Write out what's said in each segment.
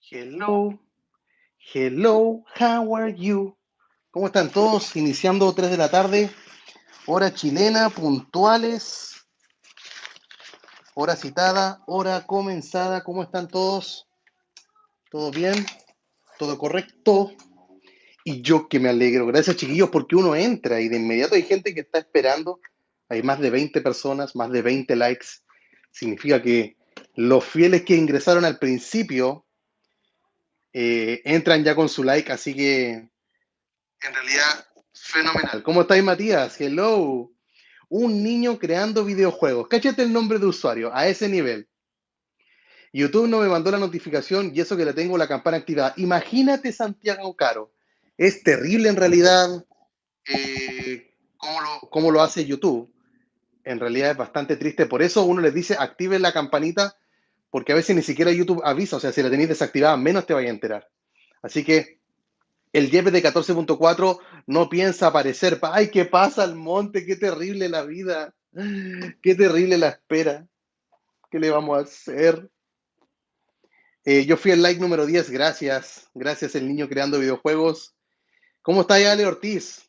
Hello, hello, how are you? ¿Cómo están todos? Iniciando 3 de la tarde, hora chilena, puntuales, hora citada, hora comenzada. ¿Cómo están todos? ¿Todo bien? ¿Todo correcto? Y yo que me alegro. Gracias, chiquillos, porque uno entra y de inmediato hay gente que está esperando. Hay más de 20 personas, más de 20 likes. Significa que los fieles que ingresaron al principio entran ya con su like, así que en realidad, fenomenal. ¿Cómo estáis, Matías? Hello. Un niño creando videojuegos. Cáchate el nombre de usuario, a ese nivel. YouTube no me mandó la notificación y eso que le tengo la campana activada. Imagínate, Santiago Caro. Es terrible en realidad cómo lo hace YouTube. En realidad es bastante triste. Por eso uno les dice activen la campanita, porque a veces ni siquiera YouTube avisa. O sea, si la tenéis desactivada, menos te vaya a enterar. Así que el Jeep de 14.4 no piensa aparecer. ¡Ay, qué pasa al monte! ¡Qué terrible la vida! ¡Qué terrible la espera! ¿Qué le vamos a hacer? Yo fui el like número 10, gracias. Gracias, el niño creando videojuegos. ¿Cómo está ya, Ale Ortiz?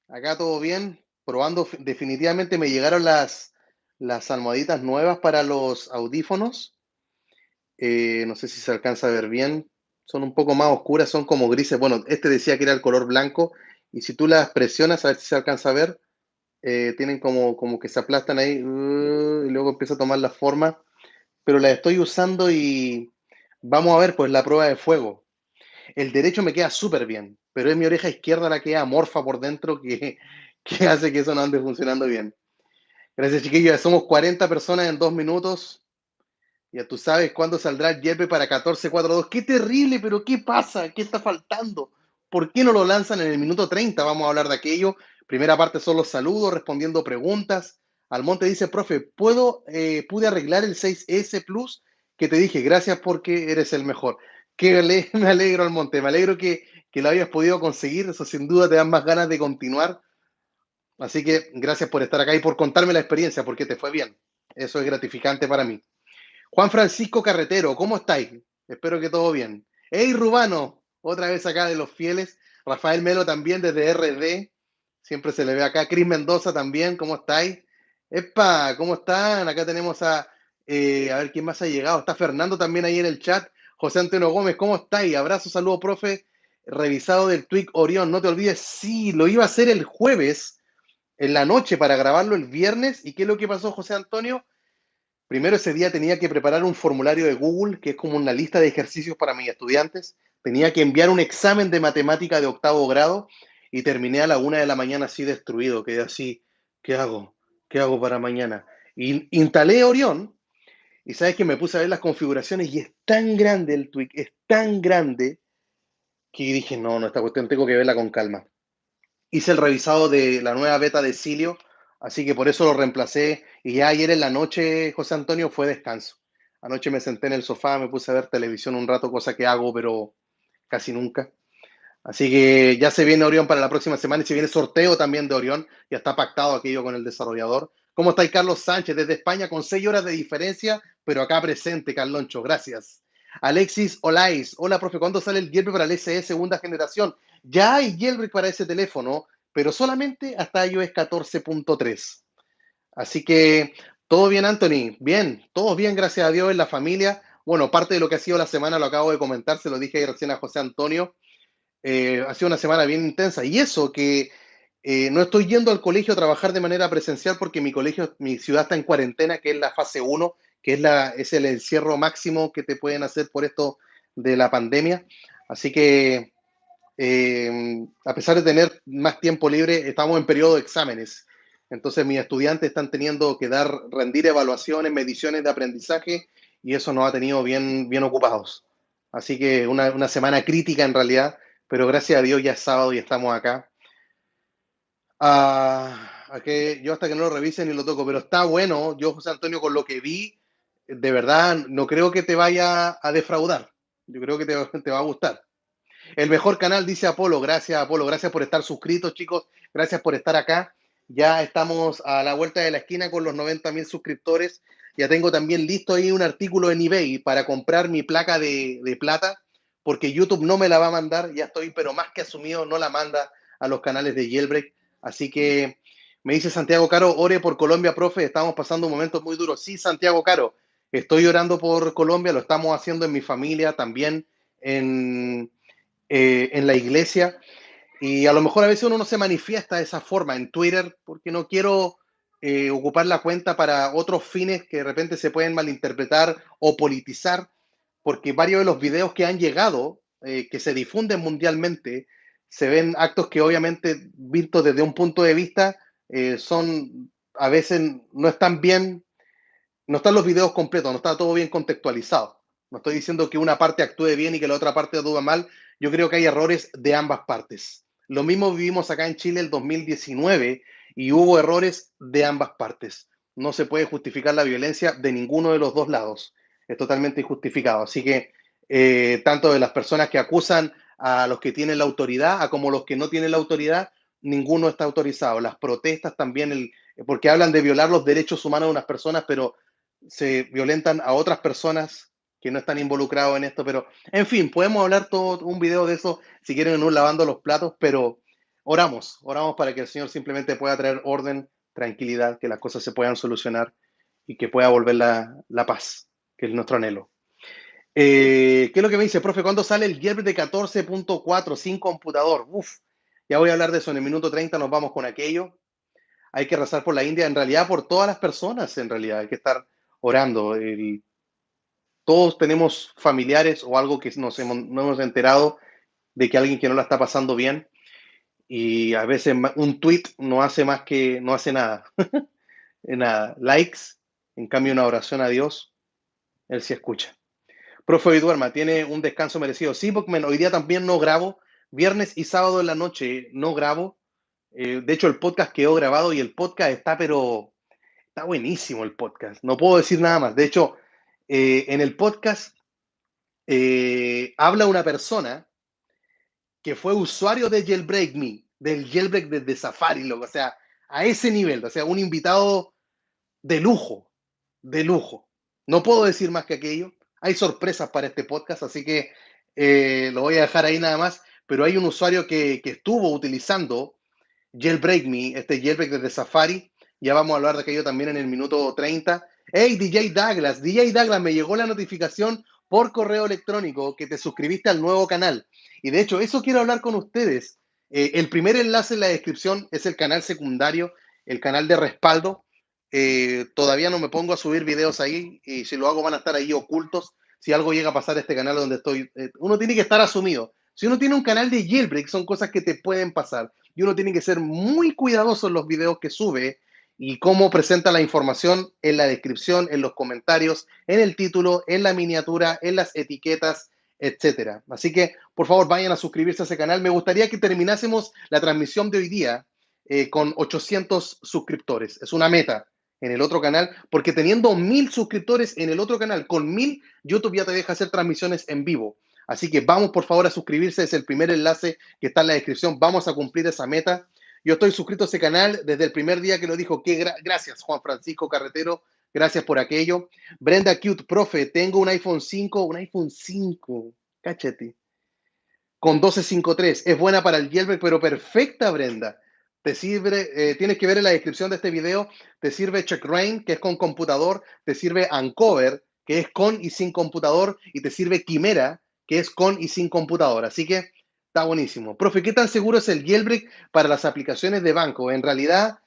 Acá todo bien. Probando, definitivamente me llegaron las almohaditas nuevas para los audífonos. No sé si se alcanza a ver bien. Son un poco más oscuras, son como grises. Bueno, este decía que era el color blanco. Y si tú las presionas, a ver si se alcanza a ver, tienen como que se aplastan ahí y luego empieza a tomar la forma. Pero las estoy usando y vamos a ver, pues la prueba de fuego. El derecho me queda súper bien, pero es mi oreja izquierda la que queda amorfa por dentro que hace que eso no ande funcionando bien. Gracias, chiquillos. Ya somos 40 personas en 2 minutos. Ya tú sabes cuándo saldrá el Yepe para 14.42. ¡Qué terrible! ¿Pero qué pasa? ¿Qué está faltando? ¿Por qué no lo lanzan en el minuto 30? Vamos a hablar de aquello. Primera parte son los saludos, respondiendo preguntas. Almonte dice, profe, pude arreglar el 6S Plus que te dije. Gracias porque eres el mejor. Me alegro, Almonte. Me alegro que lo hayas podido conseguir. Eso sin duda te da más ganas de continuar. Así que gracias por estar acá y por contarme la experiencia, porque te fue bien. Eso es gratificante para mí. Juan Francisco Carretero, ¿cómo estáis? Espero que todo bien. Hey, Rubano, otra vez acá de los fieles. Rafael Melo también desde RD, siempre se le ve acá. Cris Mendoza también, ¿cómo estáis? Epa, ¿cómo están? Acá tenemos a ver quién más ha llegado. Está Fernando también ahí en el chat. José Antonio Gómez, ¿cómo estáis? Abrazo, saludo, profe. Revisado del Twig Orión, no te olvides, sí, lo iba a hacer el jueves en la noche para grabarlo el viernes. ¿Y qué es lo que pasó, José Antonio? Primero ese día tenía que preparar un formulario de Google, que es como una lista de ejercicios para mis estudiantes. Tenía que enviar un examen de matemática de 8º grado y terminé a la 1 de la mañana así destruido. Quedé así, ¿qué hago? ¿Qué hago para mañana? Y instalé Orión y sabes que me puse a ver las configuraciones y es tan grande el tweak, es tan grande que dije, no, esta cuestión tengo que verla con calma. Hice el revisado de la nueva beta de Cilio, así que por eso lo reemplacé. Y ya ayer en la noche, José Antonio, fue descanso. Anoche me senté en el sofá, me puse a ver televisión un rato, cosa que hago, pero casi nunca. Así que ya se viene Orión para la próxima semana y se viene sorteo también de Orión. Ya está pactado aquello con el desarrollador. ¿Cómo está Carlos Sánchez desde España con 6 horas de diferencia, pero acá presente, Carloncho? Gracias. Alexis Olais, hola profe, ¿cuándo sale el jailbreak para el SE segunda generación? Ya hay jailbreak para ese teléfono, pero solamente hasta iOS 14.3. Así que todo bien, Anthony. Bien, todos bien, gracias a Dios en la familia. Bueno, parte de lo que ha sido la semana lo acabo de comentar, se lo dije ahí recién a José Antonio. Ha sido una semana bien intensa. Y eso que no estoy yendo al colegio a trabajar de manera presencial porque mi ciudad está en cuarentena, que es la fase 1, que es el encierro máximo que te pueden hacer por esto de la pandemia. Así que, a pesar de tener más tiempo libre, estamos en periodo de exámenes. Entonces, mis estudiantes están teniendo que rendir evaluaciones, mediciones de aprendizaje, y eso nos ha tenido bien, bien ocupados. Así que una semana crítica en realidad, pero gracias a Dios ya es sábado y estamos acá. A que yo hasta que no lo revise ni lo toco, pero está bueno. Yo, José Antonio, con lo que vi, de verdad, no creo que te vaya a defraudar. Yo creo que te va a gustar. El mejor canal, dice Apolo. Gracias, Apolo. Gracias por estar suscritos, chicos. Gracias por estar acá. Ya estamos a la vuelta de la esquina con los 90.000 suscriptores. Ya tengo también listo ahí un artículo en eBay para comprar mi placa de plata. porque YouTube no me la va a mandar, ya estoy, pero más que asumido, no la manda a los canales de Jailbreak. Así que me dice Santiago Caro, ore por Colombia, profe, estamos pasando un momento muy duro. Sí, Santiago Caro, estoy orando por Colombia, lo estamos haciendo en mi familia, también en, en la iglesia. Y a lo mejor a veces uno no se manifiesta de esa forma en Twitter porque no quiero ocupar la cuenta para otros fines que de repente se pueden malinterpretar o politizar, porque varios de los videos que han llegado, que se difunden mundialmente, se ven actos que obviamente, vistos desde un punto de vista, son a veces no están bien, no están los videos completos, no está todo bien contextualizado. No estoy diciendo que una parte actúe bien y que la otra parte actúe mal. Yo creo que hay errores de ambas partes. Lo mismo vivimos acá en Chile el 2019 y hubo errores de ambas partes. No se puede justificar la violencia de ninguno de los dos lados. Es totalmente injustificado. Así que tanto de las personas que acusan a los que tienen la autoridad, a como los que no tienen la autoridad, ninguno está autorizado. Las protestas también, porque hablan de violar los derechos humanos de unas personas, pero se violentan a otras personas que no están involucrados en esto, pero en fin, podemos hablar todo un video de eso si quieren en un lavando los platos, pero oramos para que el Señor simplemente pueda traer orden, tranquilidad, que las cosas se puedan solucionar y que pueda volver la paz, que es nuestro anhelo. ¿Qué es lo que me dice, profe? ¿Cuándo sale el jailbreak de 14.4 sin computador? Uf, ya voy a hablar de eso en el minuto 30, nos vamos con aquello. Hay que rezar por la India, en realidad por todas las personas, en realidad, hay que estar orando. Todos tenemos familiares o algo que no hemos enterado de que alguien que no la está pasando bien y a veces un tweet no hace más que, no hace nada, nada, likes, en cambio una oración a Dios, Él sí escucha. Profe, hoy duerma, tiene un descanso merecido. Sí, Bookman, hoy día también no grabo, viernes y sábado en la noche no grabo. De hecho, el podcast quedó grabado y el podcast está, pero está buenísimo el podcast. No puedo decir nada más. De hecho, en el podcast habla una persona que fue usuario de Jailbreak Me, del jailbreak desde Safari, loco, o sea, a ese nivel, o sea, un invitado de lujo, de lujo. No puedo decir más que aquello. Hay sorpresas para este podcast, así que lo voy a dejar ahí nada más, pero hay un usuario que estuvo utilizando Jailbreak Me, este jailbreak desde Safari. Ya vamos a hablar de aquello también en el minuto 30. Hey, DJ Douglas, me llegó la notificación por correo electrónico que te suscribiste al nuevo canal. Y de hecho, eso quiero hablar con ustedes. El primer enlace en la descripción es el canal secundario, el canal de respaldo. Todavía no me pongo a subir videos ahí y si lo hago van a estar ahí ocultos. Si algo llega a pasar a este canal donde estoy, uno tiene que estar asumido. Si uno tiene un canal de jailbreak, son cosas que te pueden pasar y uno tiene que ser muy cuidadoso en los videos que sube y cómo presenta la información en la descripción, en los comentarios, en el título, en la miniatura, en las etiquetas, etcétera. Así que, por favor, vayan a suscribirse a ese canal. Me gustaría que terminásemos la transmisión de hoy día con 800 suscriptores. Es una meta en el otro canal, porque teniendo 1000 suscriptores en el otro canal, con 1000, YouTube ya te deja hacer transmisiones en vivo. Así que vamos por favor a suscribirse, es el primer enlace que está en la descripción, vamos a cumplir esa meta. Yo estoy suscrito a ese canal desde el primer día que lo dijo. Gracias, Juan Francisco Carretero, gracias por aquello. Brenda Cute, profe, tengo un iPhone 5, cáchate, con 12.53. Es buena para el jailbreak, pero perfecta, Brenda. Te sirve, tienes que ver en la descripción de este video, te sirve CheckRain, que es con computador, te sirve Uncover, que es con y sin computador, y te sirve Quimera, que es con y sin computador. Así que está buenísimo. Profe, ¿qué tan seguro es el jailbreak para las aplicaciones de banco? En realidad,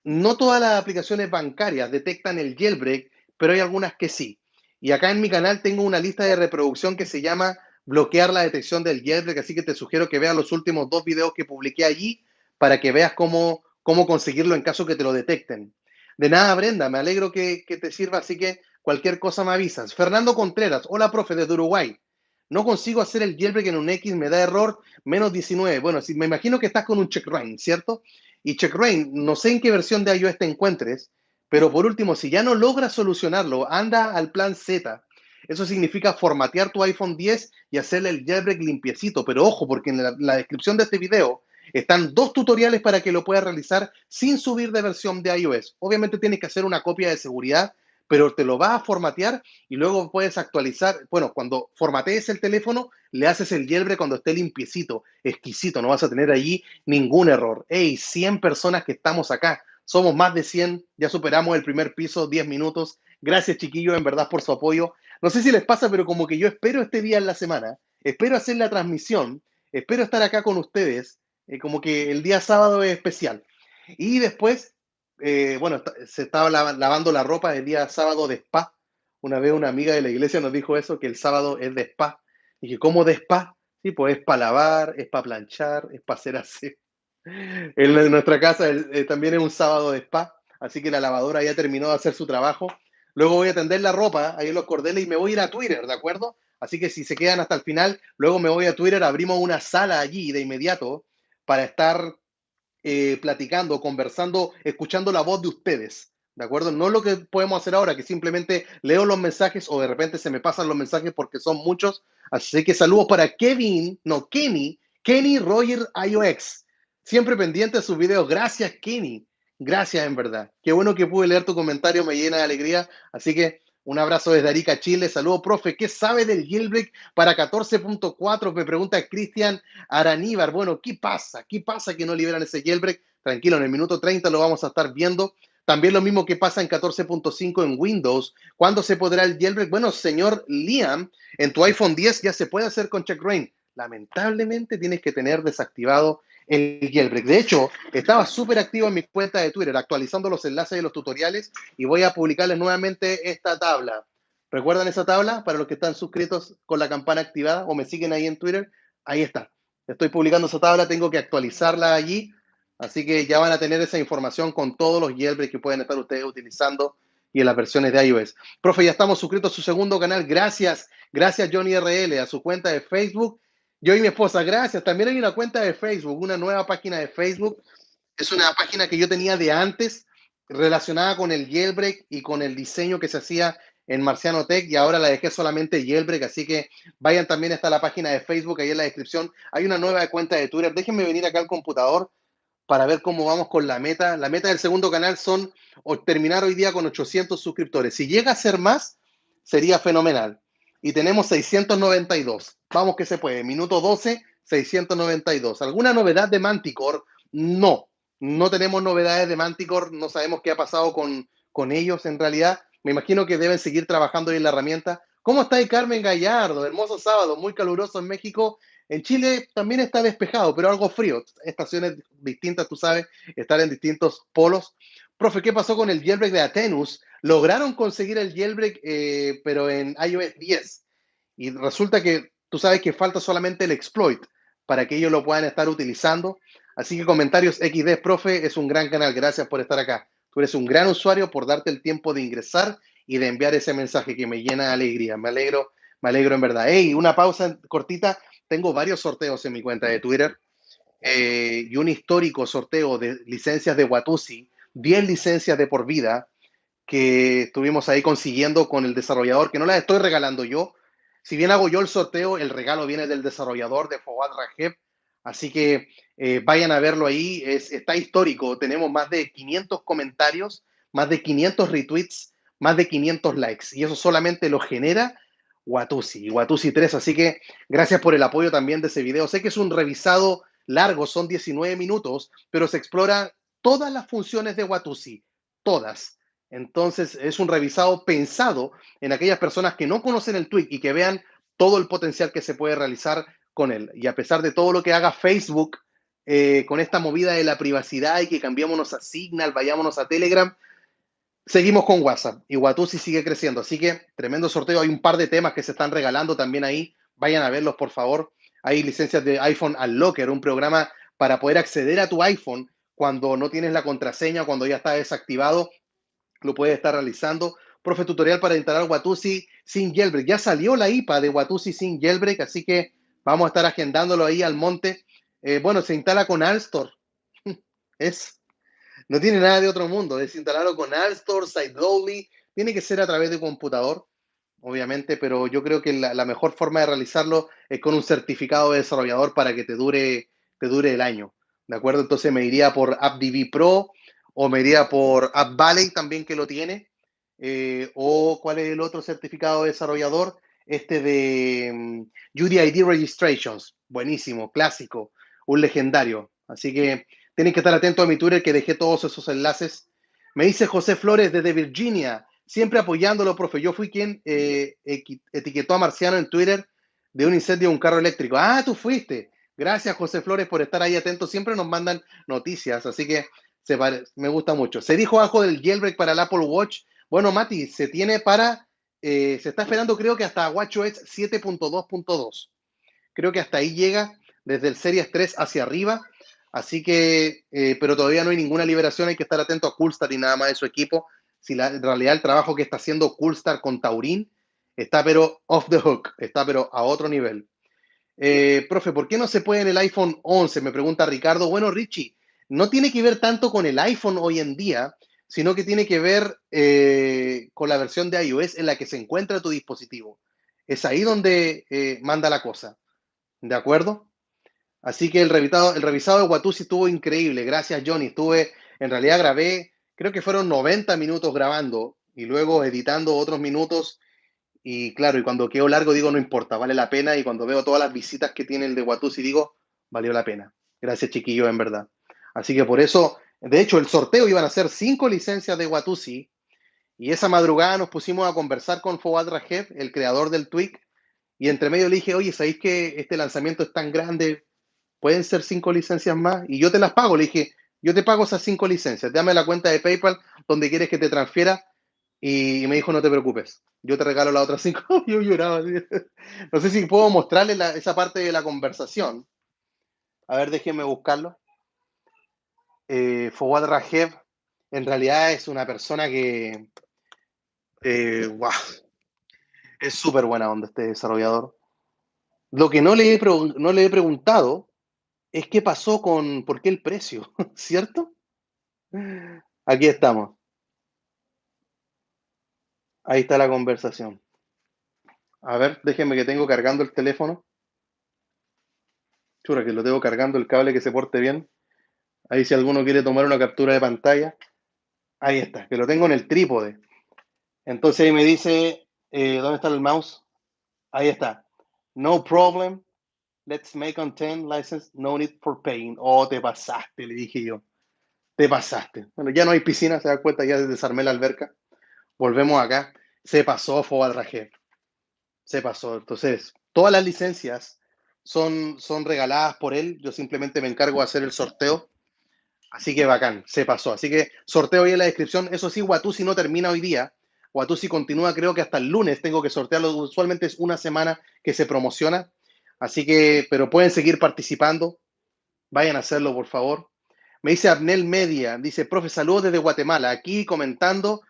no todas las aplicaciones bancarias detectan el jailbreak, pero hay algunas que sí. Y acá en mi canal tengo una lista de reproducción que se llama bloquear la detección del jailbreak, así que te sugiero que veas los últimos 2 videos que publiqué allí para que veas cómo conseguirlo en caso que te lo detecten. De nada, Brenda, me alegro que te sirva, así que cualquier cosa me avisas. Fernando Contreras, hola, profe, desde Uruguay. No consigo hacer el jailbreak en un X, me da error, menos 19. Bueno, sí, me imagino que estás con un checkrain, ¿cierto? Y checkrain, no sé en qué versión de iOS te encuentres, pero por último, si ya no logras solucionarlo, anda al plan Z. Eso significa formatear tu iPhone 10 y hacerle el jailbreak limpiecito. Pero ojo, porque en la descripción de este video están 2 tutoriales para que lo puedas realizar sin subir de versión de iOS. Obviamente tienes que hacer una copia de seguridad, pero te lo vas a formatear y luego puedes actualizar. Bueno, cuando formatees el teléfono, le haces el jailbreak cuando esté limpiecito, exquisito, no vas a tener allí ningún error. Hey, 100 personas que estamos acá, somos más de 100, ya superamos el primer piso, 10 minutos. Gracias, chiquillos, en verdad, por su apoyo. No sé si les pasa, pero como que yo espero este día en la semana, espero hacer la transmisión, espero estar acá con ustedes, como que el día sábado es especial. Y después, bueno, se estaba lavando la ropa el día sábado de spa. Una vez una amiga de la iglesia nos dijo eso, que el sábado es de spa. Y dije, ¿cómo de spa? Sí, pues es para lavar, es para planchar, es para hacer así. En nuestra casa también es un sábado de spa, así que la lavadora ya terminó de hacer su trabajo. Luego voy a tender la ropa ahí en los cordeles y me voy a ir a Twitter, ¿de acuerdo? Así que si se quedan hasta el final, luego me voy a Twitter, abrimos una sala allí de inmediato para estar platicando, conversando, escuchando la voz de ustedes, ¿de acuerdo? No lo que podemos hacer ahora, que simplemente leo los mensajes o de repente se me pasan los mensajes porque son muchos. Así que saludos para Kevin, no, Kenny Roger IOX. Siempre pendiente de sus videos. Gracias, Kenny. Gracias, en verdad. Qué bueno que pude leer tu comentario, me llena de alegría. Así que un abrazo desde Arica, Chile. Saludos, profe. ¿Qué sabe del jailbreak para 14.4? Me pregunta Cristian Araníbar. Bueno, ¿qué pasa? ¿Qué pasa que no liberan ese jailbreak? Tranquilo, en el minuto 30 lo vamos a estar viendo. También lo mismo que pasa en 14.5 en Windows. ¿Cuándo se podrá el jailbreak? Bueno, señor Liam, en tu iPhone 10 ya se puede hacer con CheckRain. Lamentablemente tienes que tener desactivado el jailbreak. De hecho, estaba súper activo en mi cuenta de Twitter, actualizando los enlaces de los tutoriales y voy a publicarles nuevamente esta tabla. ¿Recuerdan esa tabla? Para los que están suscritos con la campana activada o me siguen ahí en Twitter, ahí está. Estoy publicando esa tabla, tengo que actualizarla allí, así que ya van a tener esa información con todos los jailbreaks que pueden estar ustedes utilizando y en las versiones de iOS. Profe, ya estamos suscritos a su segundo canal. Gracias, gracias Johnny RL, a su cuenta de Facebook. Yo y mi esposa, gracias. También hay una cuenta de Facebook, una nueva página de Facebook. Es una página que yo tenía de antes relacionada con el jailbreak y con el diseño que se hacía en Marciano Tech y ahora la dejé solamente jailbreak, así que vayan también hasta la página de Facebook, ahí en la descripción. Hay una nueva cuenta de Twitter. Déjenme venir acá al computador para ver cómo vamos con la meta. La meta del segundo canal son terminar hoy día con 800 suscriptores. Si llega a ser más, sería fenomenal. Y tenemos 692. Vamos que se puede. Minuto 12, 692. ¿Alguna novedad de Manticore? No, no tenemos novedades de Manticore. No sabemos qué ha pasado con ellos en realidad. Me imagino que deben seguir trabajando en la herramienta. ¿Cómo está ahí Carmen Gallardo? Hermoso sábado, muy caluroso en México. En Chile también está despejado, pero algo frío. Estaciones distintas, tú sabes, estar en distintos polos. Profe, ¿qué pasó con el jailbreak de Atenus? Lograron conseguir el jailbreak, pero en iOS 10. Y resulta que tú sabes que falta solamente el exploit para que ellos lo puedan estar utilizando. Así que comentarios XD, profe, es un gran canal. Gracias por estar acá. Tú eres un gran usuario por darte el tiempo de ingresar y de enviar ese mensaje que me llena de alegría. Me alegro en verdad. Hey, una pausa cortita. Tengo varios sorteos en mi cuenta de Twitter y un histórico sorteo de licencias de Watusi, 10 licencias de por vida que estuvimos ahí consiguiendo con el desarrollador, que no las estoy regalando yo. Si bien hago yo el sorteo, el regalo viene del desarrollador de Fawad Rajeb. Así que vayan a verlo ahí. Está histórico. Tenemos más de 500 comentarios, más de 500 retweets, más de 500 likes. Y eso solamente lo genera Watusi 3. Así que gracias por el apoyo también de ese video. Sé que es un revisado largo, son 19 minutos, pero se explora todas las funciones de Watusi. Todas. Entonces, es un revisado pensado en aquellas personas que no conocen el tweak y que vean todo el potencial que se puede realizar con él. Y a pesar de todo lo que haga Facebook con esta movida de la privacidad y que cambiémonos a Signal, vayámonos a Telegram, seguimos con WhatsApp y Watusi sigue creciendo. Así que tremendo sorteo. Hay un par de temas que se están regalando también ahí. Vayan a verlos, por favor. Hay licencias de iPhone Unlocker, un programa para poder acceder a tu iPhone cuando no tienes la contraseña, cuando ya está desactivado lo puede estar realizando. Profe, tutorial para instalar Watusi sin jailbreak. Ya salió la IPA de Watusi sin jailbreak, así que vamos a estar agendándolo ahí al monte. Bueno, se instala con Alstor. Es, no tiene nada de otro mundo. Es instalarlo con Alstor, Sideloadly. Tiene que ser a través de computador, obviamente, pero yo creo que la mejor forma de realizarlo es con un certificado de desarrollador para que te dure el año. ¿De acuerdo? Entonces me iría por AppDB Pro o me iría por AppValley también que lo tiene. o cuál es el otro certificado de desarrollador, este de UDID Registrations, buenísimo, clásico, un legendario. Así que tienen que estar atentos a mi Twitter que dejé todos esos enlaces. Me dice José Flores desde Virginia, siempre apoyándolo, profe. Yo fui quien etiquetó a Marciano en Twitter de un incendio de un carro eléctrico. Ah, tú fuiste. Gracias, José Flores, por estar ahí atento. Siempre nos mandan noticias, así que me gusta mucho. Se dijo algo del jailbreak para el Apple Watch. Bueno, Mati, se está esperando creo que hasta WatchOS 7.2.2. Creo que hasta ahí llega desde el Series 3 hacia arriba. Así que, pero todavía no hay ninguna liberación. Hay que estar atento a Coolstar y nada más de su equipo. Si en realidad el trabajo que está haciendo Coolstar con Taurin está pero off the hook, está pero a otro nivel. Profe, ¿por qué no se puede en el iPhone 11? Me pregunta Ricardo. Bueno, Richie, no tiene que ver tanto con el iPhone hoy en día, sino que tiene que ver con la versión de iOS en la que se encuentra tu dispositivo. Es ahí donde manda la cosa. ¿De acuerdo? Así que el revisado de Watusi estuvo increíble. Gracias, Johnny. En realidad grabé, creo que fueron 90 minutos grabando y luego editando otros minutos. Y claro, y cuando quedó largo digo, no importa, vale la pena. Y cuando veo todas las visitas que tiene el de Watusi digo, valió la pena. Gracias, chiquillos, en verdad. Así que por eso, de hecho, el sorteo iban a ser 5 licencias de Watusi. Y esa madrugada nos pusimos a conversar con Fouad Rajeb, el creador del Tweak. Y entre medio le dije, oye, ¿sabéis que este lanzamiento es tan grande? ¿Pueden ser 5 licencias más? Y yo te las pago. Le dije, yo te pago esas 5 licencias. Dame la cuenta de PayPal donde quieres que te transfiera. Y me dijo, no te preocupes, yo te regalo las otras 5. Yo lloraba. Así. No sé si puedo mostrarle esa parte de la conversación. A ver, déjenme buscarlo. Fouad Rajeb, en realidad es una persona que, wow, es súper buena onda este desarrollador. Lo que no le he preguntado es qué pasó por qué el precio, ¿cierto? Aquí estamos. Ahí está la conversación. A ver, déjenme que tengo cargando el teléfono. Chura, que lo tengo cargando el cable que se porte bien. Ahí si alguno quiere tomar una captura de pantalla. Ahí está, que lo tengo en el trípode. Entonces ahí me dice, ¿dónde está el mouse? Ahí está. No problem. Let's make on 10 license. No need for paying. Oh, te pasaste, le dije yo. Te pasaste. Bueno, ya no hay piscina, se da cuenta, ya desarmé la alberca. Volvemos acá. Se pasó Fobal Rajé. Se pasó. Entonces, todas las licencias son regaladas por él. Yo simplemente me encargo de hacer el sorteo. Así que bacán, se pasó. Así que sorteo ahí en la descripción. Eso sí, Watusi no termina hoy día. Watusi continúa creo que hasta el lunes. Tengo que sortearlo. Usualmente es una semana que se promociona. Así que, pero pueden seguir participando. Vayan a hacerlo, por favor. Me dice Abnel Media. Dice, profe, saludos desde Guatemala. Aquí comentando,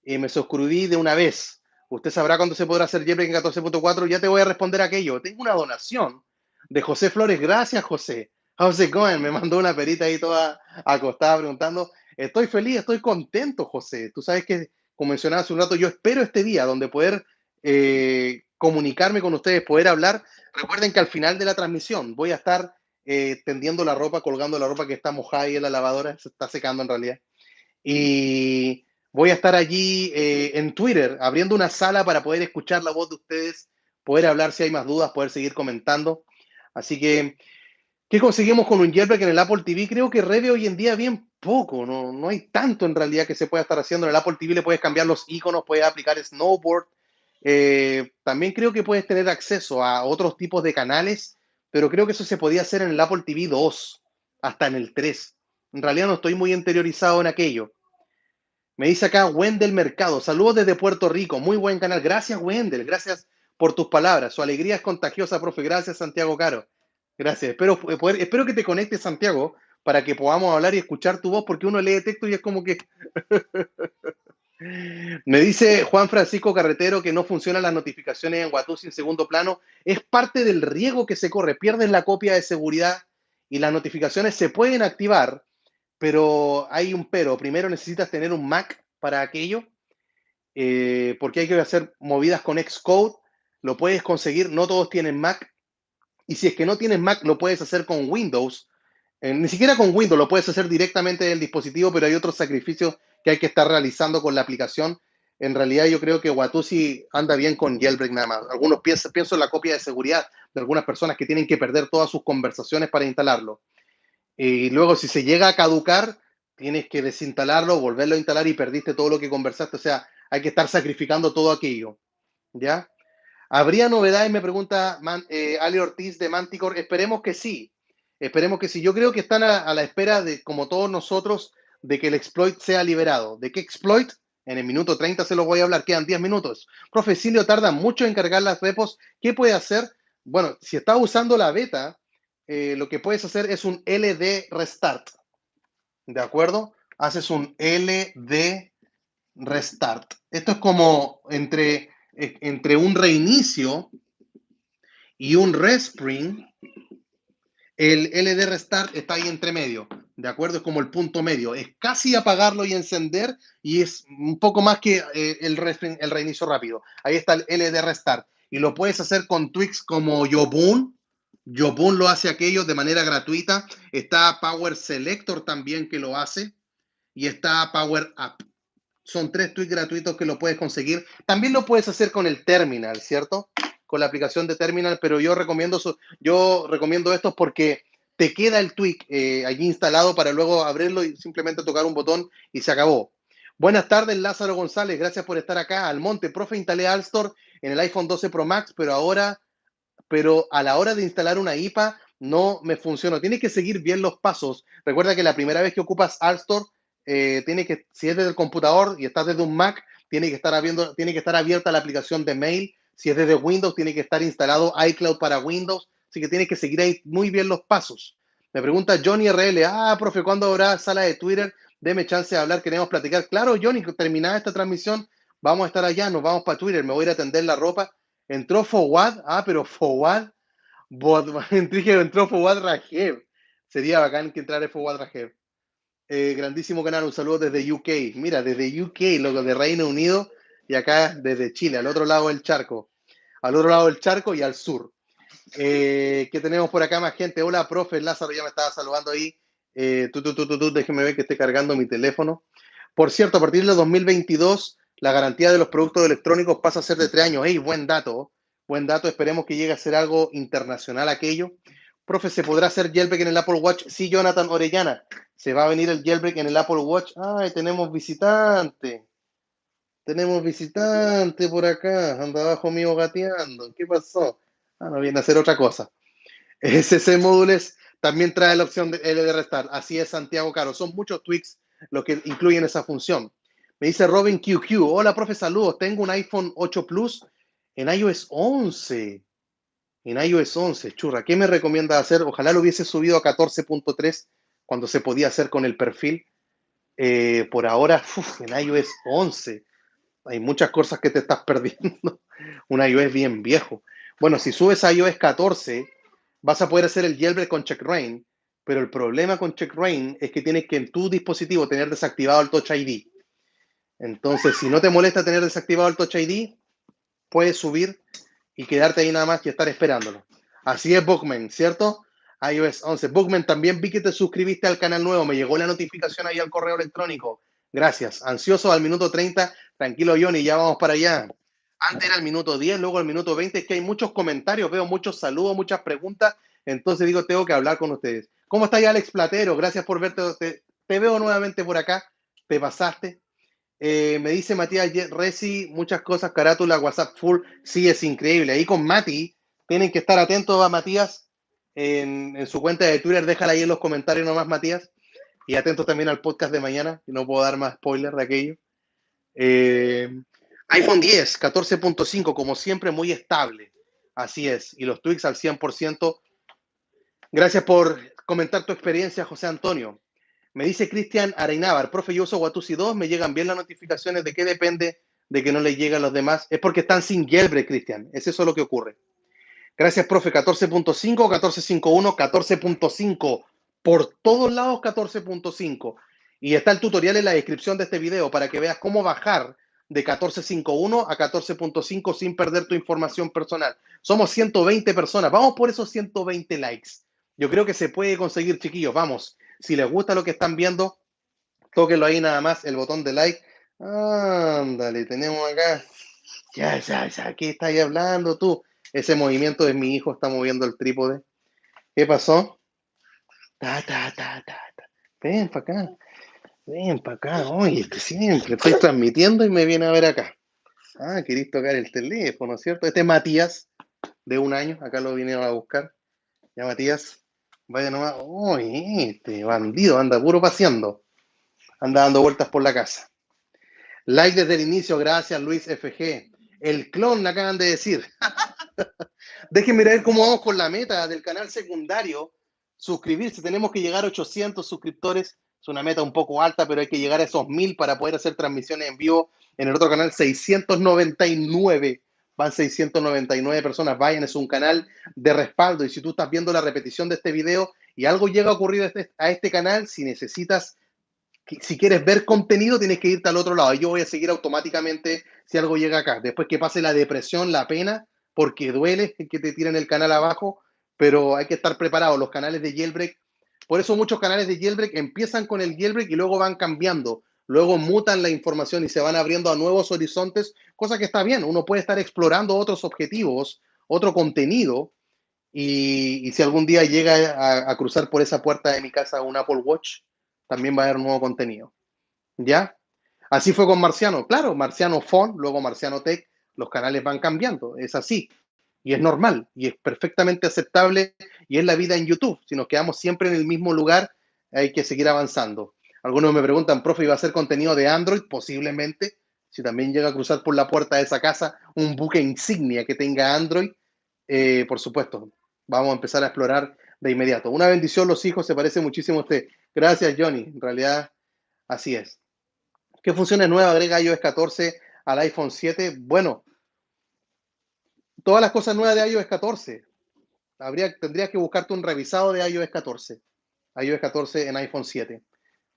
me suscribí de una vez. Usted sabrá cuándo se podrá hacer Jailbreak en 14.4. Ya te voy a responder aquello. Tengo una donación de José Flores. Gracias, José. How's it going? Me mandó una perita ahí toda acostada preguntando. Estoy feliz, estoy contento, José. Tú sabes que, como mencionaba hace un rato, yo espero este día donde poder comunicarme con ustedes, poder hablar. Recuerden que al final de la transmisión voy a estar tendiendo la ropa, colgando la ropa que está mojada ahí en la lavadora, se está secando en realidad. Y voy a estar allí en Twitter, abriendo una sala para poder escuchar la voz de ustedes, poder hablar si hay más dudas, poder seguir comentando. Así que, ¿qué conseguimos con un jailbreak en el Apple TV? Creo que Reve hoy en día bien poco, no hay tanto en realidad que se pueda estar haciendo. En el Apple TV le puedes cambiar los iconos, puedes aplicar snowboard. También creo que puedes tener acceso a otros tipos de canales, pero creo que eso se podía hacer en el Apple TV 2, hasta en el 3. En realidad no estoy muy interiorizado en aquello. Me dice acá Wendel Mercado, saludos desde Puerto Rico, muy buen canal. Gracias, Wendel, gracias por tus palabras. Su alegría es contagiosa, profe. Gracias, Santiago Caro. Gracias. Espero que te conectes, Santiago, para que podamos hablar y escuchar tu voz, porque uno lee texto y es como que... Me dice Juan Francisco Carretero que no funcionan las notificaciones en Watusi en segundo plano. Es parte del riesgo que se corre. Pierdes la copia de seguridad y las notificaciones se pueden activar, pero hay un pero. Primero necesitas tener un Mac para aquello, porque hay que hacer movidas con Xcode. Lo puedes conseguir, no todos tienen Mac. Y si es que no tienes Mac, lo puedes hacer con Windows. Ni siquiera con Windows, lo puedes hacer directamente del dispositivo, pero hay otros sacrificios que hay que estar realizando con la aplicación. en realidad yo creo que Watusi anda bien con jailbreak nada más. Algunos pienso en la copia de seguridad de algunas personas que tienen que perder todas sus conversaciones para instalarlo. Y luego si se llega a caducar, tienes que desinstalarlo, volverlo a instalar y perdiste todo lo que conversaste. O sea, hay que estar sacrificando todo aquello. ¿Ya? ¿Habría novedades? Me pregunta Ali Ortiz de Manticore. Esperemos que sí. Esperemos que sí. Yo creo que están a la espera de, como todos nosotros, de que el exploit sea liberado. ¿De qué exploit? En el minuto 30 se los voy a hablar. Quedan 10 minutos. Profe, Silvio tarda mucho en cargar las repos. ¿Qué puede hacer? Bueno, si estás usando la beta, lo que puedes hacer es un LD restart. ¿De acuerdo? Haces un LD restart. Esto es como entre un reinicio y un respring. El LD restart está ahí entre medio, ¿de acuerdo? Es como el punto medio. Es casi apagarlo y encender y es un poco más que el reinicio rápido. Ahí está el LD restart. Y lo puedes hacer con tweaks como Yobun. Yobun lo hace aquello de manera gratuita. Está Power Selector también que lo hace. Y está Power Up. Son 3 tweaks gratuitos que lo puedes conseguir. También lo puedes hacer con el terminal, ¿cierto? Con la aplicación de terminal, pero yo recomiendo estos porque te queda el tweak allí instalado para luego abrirlo y simplemente tocar un botón y se acabó. Buenas tardes, Lázaro González. Gracias por estar acá. Almonte, profe, instalé Alstor en el iPhone 12 Pro Max, pero a la hora de instalar una IPA no me funciona. Tienes que seguir bien los pasos. Recuerda que la primera vez que ocupas Alstor, si es desde el computador y estás desde un Mac, tiene que estar abierta la aplicación de mail. Si es desde Windows, tiene que estar instalado iCloud para Windows. Así que tienes que seguir ahí muy bien los pasos. Me pregunta Johnny RL, profe, ¿cuándo habrá sala de Twitter? Deme chance de hablar, queremos platicar. Claro, Johnny, terminada esta transmisión, vamos a estar allá, nos vamos para Twitter, me voy a ir a atender la ropa. Entró Fawad, pero Fawad, entró Fawad Rajev. Sería bacán que entrara Fawad Rajev. Grandísimo canal, un saludo desde UK. Mira, desde UK, loco, de Reino Unido, y acá desde Chile, al otro lado del charco. Al otro lado del charco y al sur. ¿Qué tenemos por acá más gente? Hola, profe, Lázaro ya me estaba saludando ahí. Déjeme ver que esté cargando mi teléfono. Por cierto, a partir del 2022, la garantía de los productos electrónicos pasa a ser de 3 años. ¡Ey, buen dato! Buen dato, esperemos que llegue a ser algo internacional aquello. Profe, ¿se podrá hacer jailbreak en el Apple Watch? Sí, Jonathan Orellana. Se va a venir el jailbreak en el Apple Watch. ¡Ay, tenemos visitante! Tenemos visitante por acá. Anda abajo mío gateando. ¿Qué pasó? No viene a hacer otra cosa. SC Módules también trae la opción de LD Restart. Así es, Santiago Caro. Son muchos tweaks los que incluyen esa función. Me dice Robin QQ. Hola, profe, saludos. Tengo un iPhone 8 Plus en iOS 11. En iOS 11, churra. ¿Qué me recomienda hacer? Ojalá lo hubiese subido a 14.3 cuando se podía hacer con el perfil. Por ahora, en iOS 11. Hay muchas cosas que te estás perdiendo. Un iOS bien viejo. Bueno, si subes a iOS 14, vas a poder hacer el jailbreak con CheckRain, pero el problema con CheckRain es que tienes que en tu dispositivo tener desactivado el Touch ID. Entonces, si no te molesta tener desactivado el Touch ID, puedes subir y quedarte ahí nada más y estar esperándolo. Así es, Bookman, ¿cierto? iOS 11. Bookman, también vi que te suscribiste al canal nuevo. Me llegó la notificación ahí al correo electrónico. Gracias. Ansioso al minuto 30. Tranquilo, Johnny, ya vamos para allá. Antes era el minuto 10, luego el minuto 20. Es que hay muchos comentarios, veo muchos saludos, muchas preguntas. Entonces digo, tengo que hablar con ustedes. ¿Cómo está ya Alex Platero? Gracias por verte. Te veo nuevamente por acá. Te pasaste. Me dice Matías Resi, muchas cosas, carátula, WhatsApp full. Sí, es increíble. Ahí con Mati, tienen que estar atentos a Matías en su cuenta de Twitter. Déjala ahí en los comentarios nomás, Matías. Y atentos también al podcast de mañana, que no puedo dar más spoiler de aquello. iPhone 10, 14.5, como siempre, muy estable. Así es. Y los tweaks al 100%. Gracias por comentar tu experiencia, José Antonio. Me dice Cristian Areinábar, profe, yo uso Watusi 2, me llegan bien las notificaciones. ¿De qué depende de que no le lleguen a los demás? Es porque están sin jailbreak, Cristian. Es eso lo que ocurre. Gracias, profe. 14.5, 14.5.1, 14.5. Por todos lados, 14.5. Y está el tutorial en la descripción de este video para que veas cómo bajar de 14.5.1 a 14.5 sin perder tu información personal. Somos 120 personas. Vamos por esos 120 likes. Yo creo que se puede conseguir, chiquillos. Vamos. Si les gusta lo que están viendo, tóquenlo ahí nada más, el botón de like. Ándale, tenemos acá. Ya, ¿qué estáis hablando tú? Ese movimiento de mi hijo está moviendo el trípode. ¿Qué pasó? Ta. Ven para acá, ven para acá. Oye, siempre estoy transmitiendo y me viene a ver acá. Ah, querés tocar el teléfono, ¿cierto? Este es Matías, de 1 año. Acá lo vinieron a buscar. Ya, Matías, vaya nomás. Oye, este bandido anda puro paseando. Anda dando vueltas por la casa. Like desde el inicio, gracias Luis FG. El clon, le acaban de decir. Déjenme ver cómo vamos con la meta del canal secundario. Suscribirse, tenemos que llegar a 800 suscriptores. Es una meta un poco alta, pero hay que llegar a esos 1000 para poder hacer transmisiones en vivo. En el otro canal, 699. Van 699 personas. Vayan, es un canal de respaldo. Y si tú estás viendo la repetición de este video y algo llega a ocurrir a este canal, si necesitas, si quieres ver contenido, tienes que irte al otro lado. Yo voy a seguir automáticamente si algo llega acá. Después que pase la depresión, la pena, porque duele que te tiren el canal abajo, pero hay que estar preparados. Los canales de jailbreak, por eso muchos canales de jailbreak empiezan con el jailbreak y luego van cambiando. Luego mutan la información y se van abriendo a nuevos horizontes, cosa que está bien. Uno puede estar explorando otros objetivos, otro contenido, y si algún día llega a cruzar por esa puerta de mi casa un Apple Watch, también va a haber nuevo contenido. ¿Ya? Así fue con Marciano. Claro, Marciano Phone, luego Marciano Tech, los canales van cambiando. Es así. Y es normal. Y es perfectamente aceptable. Y es la vida en YouTube. Si nos quedamos siempre en el mismo lugar, hay que seguir avanzando. Algunos me preguntan, profe, ¿iba a hacer contenido de Android? Posiblemente. Si también llega a cruzar por la puerta de esa casa un buque insignia que tenga Android, por supuesto, vamos a empezar a explorar de inmediato. Una bendición, los hijos, se parece muchísimo a usted. Gracias, Johnny. En realidad, así es. ¿Qué funciones nuevas agrega iOS 14 al iPhone 7? Bueno, todas las cosas nuevas de iOS 14. Tendrías que buscarte un revisado de iOS 14. iOS 14 en iPhone 7.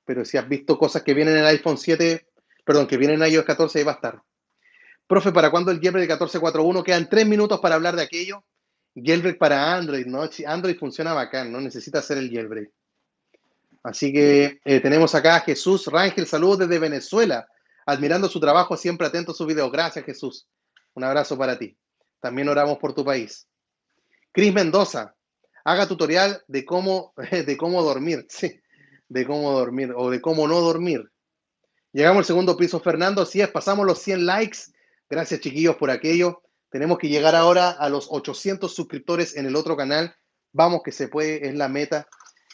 Pero si has visto cosas que vienen en el iPhone 7, perdón, que vienen en iOS 14, ahí va a estar. Profe, ¿para cuándo el jailbreak de 14.4.1? Quedan 3 minutos para hablar de aquello. Jailbreak para Android, ¿no? Android funciona bacán, no necesita hacer el jailbreak. Así que tenemos acá a Jesús Rangel, saludos desde Venezuela, admirando su trabajo, siempre atento a sus videos. Gracias, Jesús. Un abrazo para ti. También oramos por tu país. Cris Mendoza, haga tutorial de cómo dormir, sí, de cómo dormir o de cómo no dormir. Llegamos al segundo piso, Fernando, así es, pasamos los 100 likes. Gracias, chiquillos, por aquello. Tenemos que llegar ahora a los 800 suscriptores en el otro canal. Vamos que se puede, es la meta.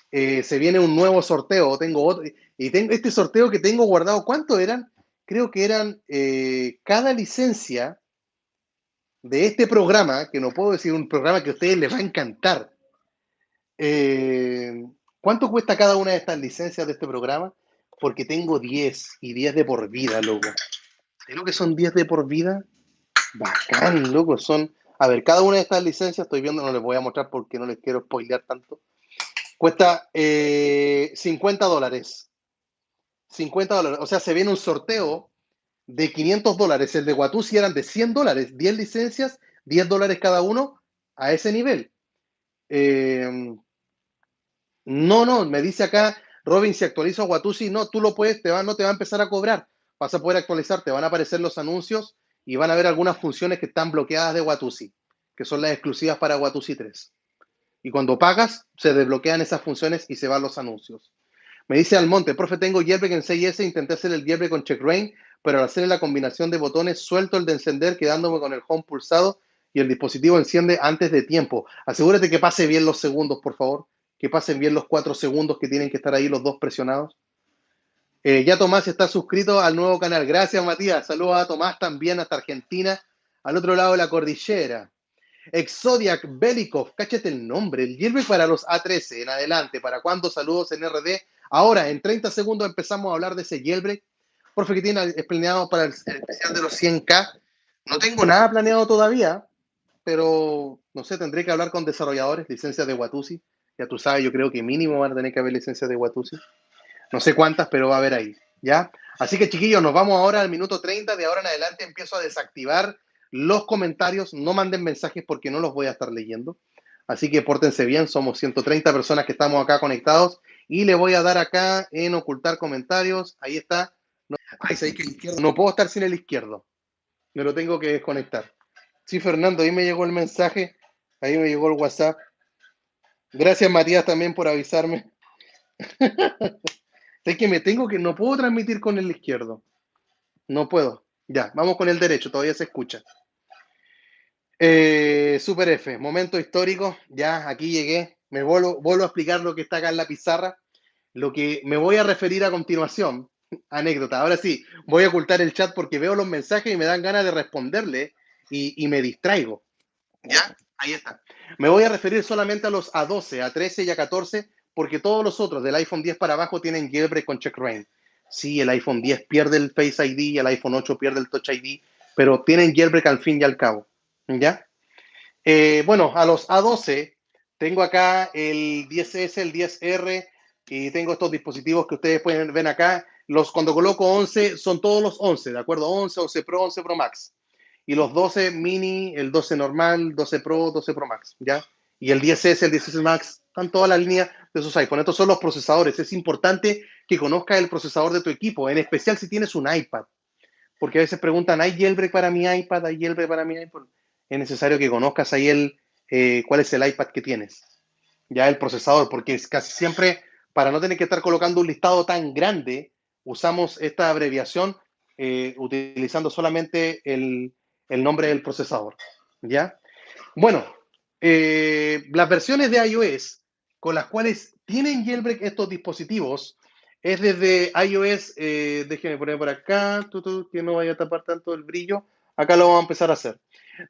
Se viene un nuevo sorteo. Tengo otro, y tengo este sorteo que tengo guardado. ¿Cuánto eran? Creo que eran cada licencia de este programa, que no puedo decir un programa que a ustedes les va a encantar. Eh, ¿Cuánto cuesta cada una de estas licencias de este programa? Porque tengo 10 y 10 de por vida, loco. Creo que son 10 de por vida. Bacán, loco. Son, a ver, cada una de estas licencias, estoy viendo, no les voy a mostrar porque no les quiero spoilear tanto. Cuesta $50. $50. O sea, se viene un sorteo de $500. El de Watusi eran de $100. 10 licencias, $10 cada uno, a ese nivel. No, me dice acá, Robin, si actualizo a Watusi, no, tú lo puedes, no te va a empezar a cobrar. Vas a poder actualizar, te van a aparecer los anuncios y van a ver algunas funciones que están bloqueadas de Watusi, que son las exclusivas para Watusi 3. Y cuando pagas, se desbloquean esas funciones y se van los anuncios. Me dice Almonte, profe, tengo jailbreak en 6S, intenté hacer el jailbreak con CheckRain, pero al hacer la combinación de botones, suelto el de encender, quedándome con el home pulsado y el dispositivo enciende antes de tiempo. Asegúrate que pase bien los segundos, por favor, que pasen bien los 4 segundos que tienen que estar ahí los dos presionados. Ya Tomás está suscrito al nuevo canal. Gracias, Matías. Saludos a Tomás también hasta Argentina, al otro lado de la cordillera. Exodiac Belikov, cáchate el nombre, el jailbreak para los A13 en adelante. ¿Para cuándo? Saludos en RD. Ahora, en 30 segundos empezamos a hablar de ese jailbreak. Profe, ¿qué tiene planeado para el especial de los 100K? No tengo nada planeado todavía, pero no sé, tendré que hablar con desarrolladores, licencias de Watusi. Ya tú sabes, yo creo que mínimo van a tener que haber licencias de Watusi. No sé cuántas, pero va a haber ahí, ¿ya? Así que, chiquillos, nos vamos ahora al minuto 30. De ahora en adelante empiezo a desactivar los comentarios. No manden mensajes porque no los voy a estar leyendo. Así que pórtense bien. Somos 130 personas que estamos acá conectados. Y le voy a dar acá en ocultar comentarios. Ahí está. Ay, ¿sabes que el izquierdo? No puedo estar sin el izquierdo. Me lo tengo que desconectar. Sí, Fernando, ahí me llegó el mensaje. Ahí me llegó el WhatsApp. Gracias, Matías, también por avisarme. Es que no puedo transmitir con el izquierdo. No puedo. Ya, vamos con el derecho, todavía se escucha. Super F, momento histórico. Ya, aquí llegué. Vuelvo a explicar lo que está acá en la pizarra. Lo que me voy a referir a continuación, anécdota. Ahora sí, voy a ocultar el chat porque veo los mensajes y me dan ganas de responderle y me distraigo. ¿Ya? Ahí está. Me voy a referir solamente a los A12, A13 y A14 porque todos los otros del iPhone 10 para abajo tienen jailbreak con checkra1n. Sí, el iPhone 10 pierde el Face ID y el iPhone 8 pierde el Touch ID, pero tienen jailbreak al fin y al cabo. ¿Ya? Bueno, a los A12 tengo acá el 10S, el 10R y tengo estos dispositivos que ustedes pueden ver acá. Cuando coloco 11 son todos los 11, ¿de acuerdo? 11, 11 Pro, 11 Pro Max. Y los 12 mini, el 12 normal, 12 Pro, 12 Pro Max, ¿ya? Y el 10S, el 10S Max, están todas las líneas de esos iPhones. Estos son los procesadores. Es importante que conozcas el procesador de tu equipo, en especial si tienes un iPad. Porque a veces preguntan, ¿hay jailbreak para mi iPad? ¿Hay jailbreak para mi iPad? Es necesario que conozcas ahí cuál es el iPad que tienes, ya el procesador, porque es casi siempre, para no tener que estar colocando un listado tan grande, usamos esta abreviación utilizando solamente el nombre del procesador, ¿ya? Bueno, las versiones de iOS con las cuales tienen jailbreak estos dispositivos es desde iOS, déjenme poner por acá, que no vaya a tapar tanto el brillo, acá lo vamos a empezar a hacer.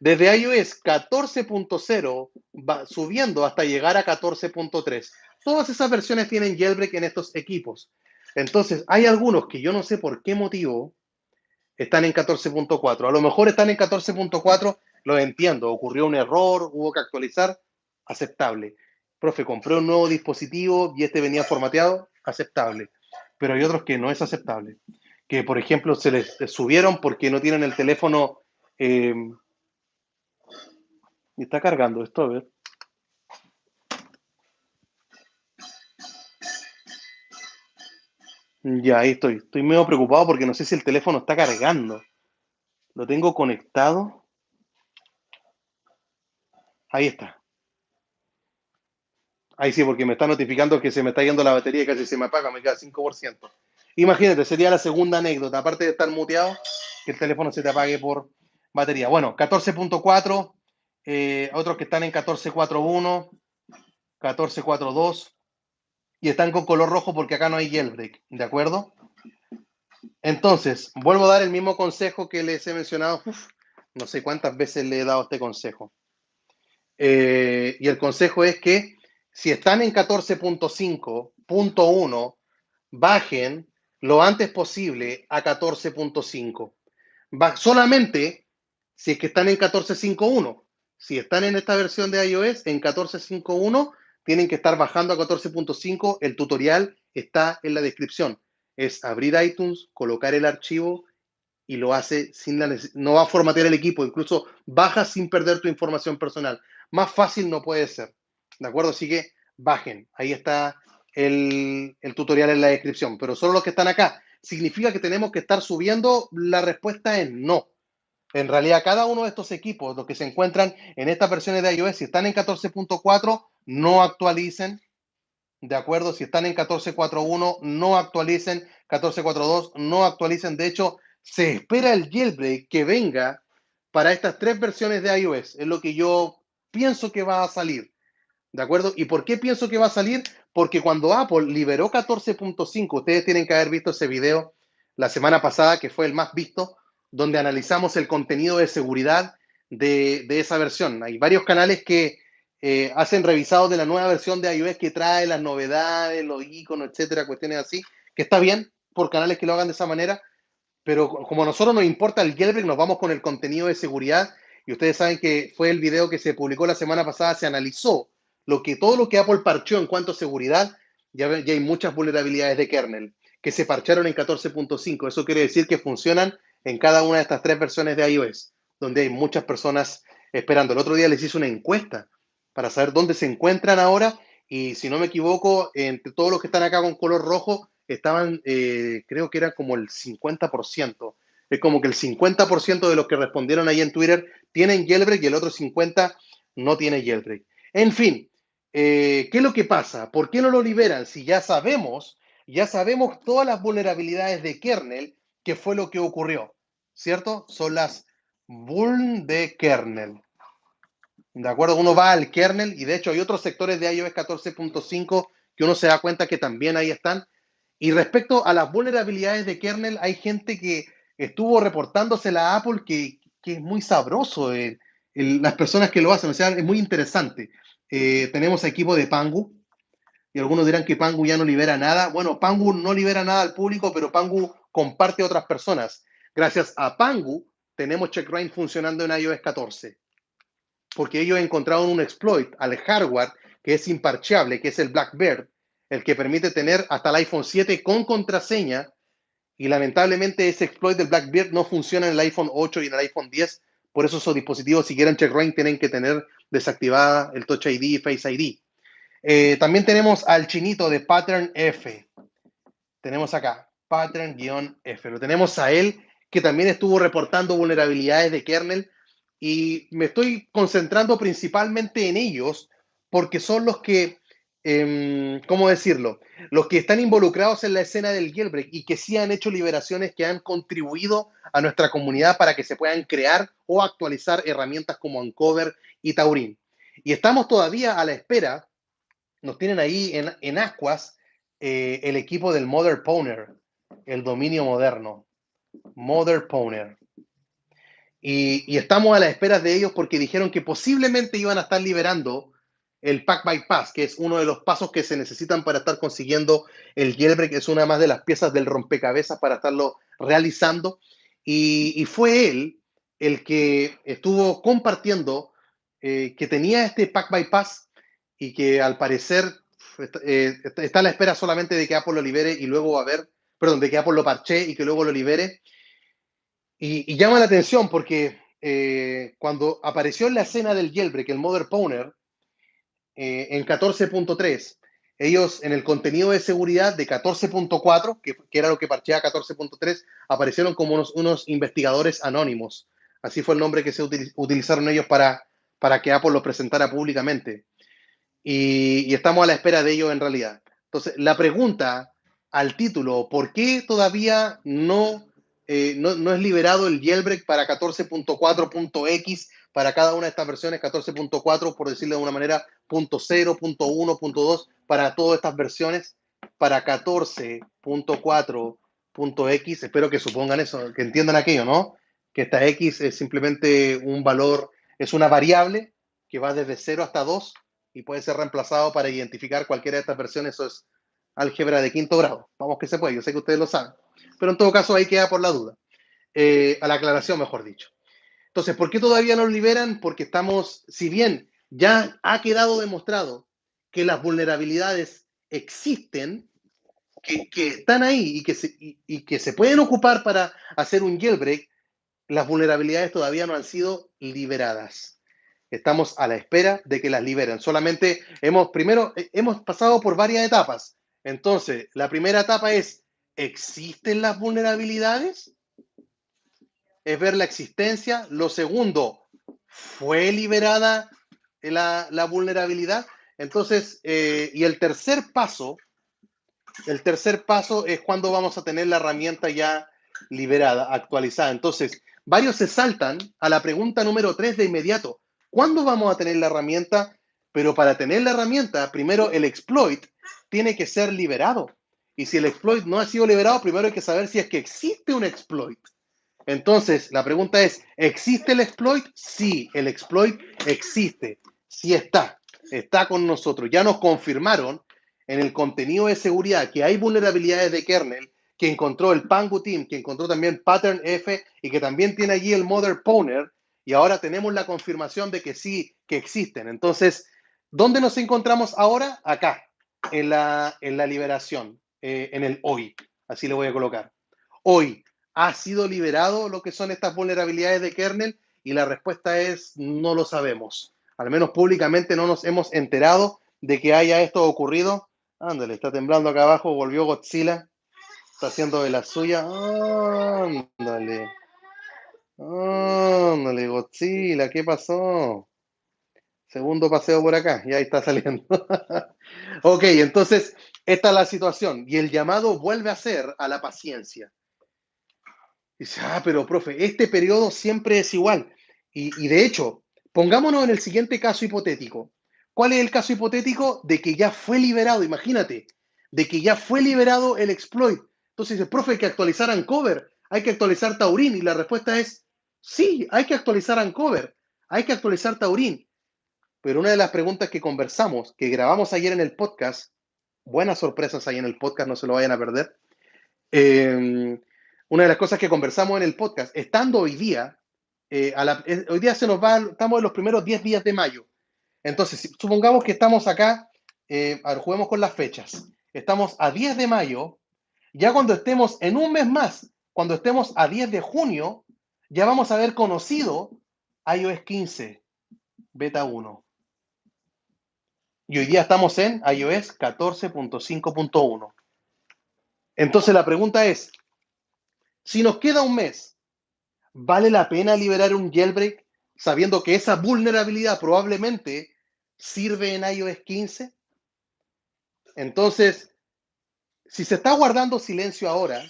Desde iOS 14.0 va subiendo hasta llegar a 14.3. Todas esas versiones tienen jailbreak en estos equipos. Entonces, hay algunos que yo no sé por qué motivo están en 14.4. A lo mejor están en 14.4, lo entiendo. Ocurrió un error, hubo que actualizar, aceptable. Profe, compré un nuevo dispositivo y este venía formateado, aceptable. Pero hay otros que no es aceptable. Que, por ejemplo, se les subieron porque no tienen el teléfono. Y está cargando esto, a ver. Ya, ahí estoy. Estoy medio preocupado porque no sé si el teléfono está cargando. Lo tengo conectado. Ahí está. Ahí sí, porque me está notificando que se me está yendo la batería y casi se me apaga, me queda 5%. Imagínate, sería la segunda anécdota, aparte de estar muteado, que el teléfono se te apague por batería. Bueno, 14.4, otros que están en 14.4.1, 14.4.2, y están con color rojo porque acá no hay jailbreak, ¿de acuerdo? Entonces, vuelvo a dar el mismo consejo que les he mencionado, no sé cuántas veces le he dado este consejo. Y el consejo es que si están en 14.5.1, bajen lo antes posible a 14.5. Solamente si es que están en 14.5.1. Si están en esta versión de iOS en 14.5.1, tienen que estar bajando a 14.5. El tutorial está en la descripción. Es abrir iTunes, colocar el archivo y lo hace sin no va a formatear el equipo, incluso baja sin perder tu información personal. Más fácil no puede ser, ¿de acuerdo? Así que bajen, ahí está el tutorial en la descripción, pero solo los que están acá. ¿Significa que tenemos que estar subiendo? La respuesta es no. En realidad, cada uno de estos equipos, los que se encuentran en estas versiones de iOS, si están en 14.4, no actualicen, ¿de acuerdo? Si están en 14.4.1, no actualicen, 14.4.2, no actualicen. De hecho, se espera el jailbreak que venga para estas tres versiones de iOS. Es lo que yo pienso que va a salir, ¿de acuerdo? ¿Y por qué pienso que va a salir? Porque cuando Apple liberó 14.5, ustedes tienen que haber visto ese video la semana pasada, que fue el más visto, donde analizamos el contenido de seguridad de esa versión. Hay varios canales que hacen revisados de la nueva versión de iOS que trae las novedades, los iconos, etcétera, cuestiones así, que está bien por canales que lo hagan de esa manera, pero como a nosotros nos importa el jailbreak, nos vamos con el contenido de seguridad. Y ustedes saben que fue el video que se publicó la semana pasada, se analizó todo lo que Apple parchó en cuanto a seguridad. Ya hay muchas vulnerabilidades de kernel que se parcharon en 14.5. Eso quiere decir que funcionan en cada una de estas tres versiones de iOS, donde hay muchas personas esperando. El otro día les hice una encuesta para saber dónde se encuentran ahora, y si no me equivoco, entre todos los que están acá con color rojo, estaban, creo que era como el 50%. Es como que el 50% de los que respondieron ahí en Twitter tienen jailbreak y el otro 50% no tiene jailbreak. En fin, ¿qué es lo que pasa? ¿Por qué no lo liberan? Si ya sabemos todas las vulnerabilidades de kernel, que fue lo que ocurrió, ¿cierto? Son las vuln de kernel. ¿De acuerdo? Uno va al kernel y de hecho hay otros sectores de iOS 14.5 que uno se da cuenta que también ahí están. Y respecto a las vulnerabilidades de kernel, hay gente que estuvo reportándosela a Apple que es muy sabroso las personas que lo hacen, o sea, es muy interesante. Tenemos equipo de Pangu, y algunos dirán que Pangu ya no libera nada. Bueno, Pangu no libera nada al público, pero Pangu comparte a otras personas. Gracias a Pangu tenemos checkra1n funcionando en iOS 14 porque ellos encontraron un exploit al hardware que es imparcheable, que es el Blackbird, el que permite tener hasta el iPhone 7 con contraseña, y lamentablemente ese exploit del Blackbird no funciona en el iPhone 8 y en el iPhone 10, por eso esos dispositivos, si quieren checkra1n, tienen que tener desactivada el Touch ID y Face ID. También tenemos al chinito de Pattern F. Tenemos acá, Pattern-F. Lo tenemos a él, que también estuvo reportando vulnerabilidades de kernel, y me estoy concentrando principalmente en ellos porque son los que, ¿cómo decirlo? Los que están involucrados en la escena del jailbreak y que sí han hecho liberaciones que han contribuido a nuestra comunidad para que se puedan crear o actualizar herramientas como Uncover y Taurin. Y estamos todavía a la espera, nos tienen ahí en ascuas, el equipo del Mother Pwner, el dominio moderno. Mother Pwner. Y estamos a la espera de ellos porque dijeron que posiblemente iban a estar liberando el Pack Bypass, que es uno de los pasos que se necesitan para estar consiguiendo el jailbreak. Es una más de las piezas del rompecabezas para estarlo realizando. Y fue él el que estuvo compartiendo que tenía este Pack Bypass y que al parecer está a la espera solamente de que Apple lo libere y luego va a ver, perdón, de que Apple lo parche y que luego lo libere. Y llama la atención porque cuando apareció en la escena del jailbreak el Mother Pwner en 14.3, ellos en el contenido de seguridad de 14.4, que era lo que parcheaba 14.3, aparecieron como unos investigadores anónimos. Así fue el nombre que se utilizaron ellos para que Apple lo presentara públicamente. Y estamos a la espera de ellos en realidad. Entonces, la pregunta al título, ¿por qué todavía no es liberado el jailbreak para 14.4.x para cada una de estas versiones? 14.4, por decirlo de una manera, .0, .1, .2, para todas estas versiones. Para 14.4.x, espero que supongan eso, que entiendan aquello, ¿no? Que esta x es simplemente un valor, es una variable que va desde 0 hasta 2 y puede ser reemplazado para identificar cualquiera de estas versiones. Eso es álgebra de quinto grado. Vamos que se puede, yo sé que ustedes lo saben. Pero en todo caso ahí queda por la duda. A la aclaración, mejor dicho. Entonces, ¿por qué todavía no lo liberan? Porque estamos, si bien ya ha quedado demostrado que las vulnerabilidades existen, que están ahí y que se pueden ocupar para hacer un jailbreak, las vulnerabilidades todavía no han sido liberadas. Estamos a la espera de que las liberen. Solamente hemos pasado por varias etapas. Entonces, la primera etapa es, ¿existen las vulnerabilidades? Es ver la existencia. Lo segundo, ¿fue liberada la vulnerabilidad? Entonces, y el tercer paso es cuando vamos a tener la herramienta ya liberada, actualizada. Entonces, varios se saltan a la pregunta número 3 de inmediato. ¿Cuándo vamos a tener la herramienta? Pero para tener la herramienta, primero el exploit tiene que ser liberado. Y si el exploit no ha sido liberado, primero hay que saber si es que existe un exploit. Entonces, la pregunta es, ¿existe el exploit? Sí, el exploit existe. Sí está con nosotros. Ya nos confirmaron en el contenido de seguridad que hay vulnerabilidades de kernel que encontró el Pangu Team, que encontró también Pattern F y que también tiene allí el Mother Pwner, y ahora tenemos la confirmación de que sí, que existen. Entonces, ¿dónde nos encontramos ahora? Acá, en la liberación, en el hoy. Así le voy a colocar. Hoy, ¿ha sido liberado lo que son estas vulnerabilidades de kernel? Y la respuesta es no lo sabemos. Al menos públicamente no nos hemos enterado de que haya esto ocurrido. Ándale, está temblando acá abajo, volvió Godzilla. Está haciendo de la suya. Ándale. Ándale, Godzilla, ¿qué pasó? Segundo paseo por acá, y ahí está saliendo. Ok, entonces, esta es la situación. Y el llamado vuelve a ser a la paciencia. Dice, pero profe, este periodo siempre es igual. Y de hecho, pongámonos en el siguiente caso hipotético. ¿Cuál es el caso hipotético? De que ya fue liberado, imagínate, de que ya fue liberado el exploit. Entonces dice, profe, hay que actualizar Uncover, hay que actualizar Taurin. Y la respuesta es, sí, hay que actualizar Uncover, hay que actualizar Taurin. Pero una de las preguntas que conversamos, que grabamos ayer en el podcast, buenas sorpresas ahí en el podcast, no se lo vayan a perder. Una de las cosas que conversamos en el podcast, estando hoy día, hoy día se nos va, estamos en los primeros 10 días de mayo. Entonces, supongamos que estamos acá, a ver, juguemos con las fechas. Estamos a 10 de mayo, ya cuando estemos en un mes más, cuando estemos a 10 de junio, ya vamos a haber conocido iOS 15, beta 1. Y hoy día estamos en iOS 14.5.1. Entonces la pregunta es, si nos queda un mes, ¿vale la pena liberar un jailbreak sabiendo que esa vulnerabilidad probablemente sirve en iOS 15? Entonces, si se está guardando silencio ahora,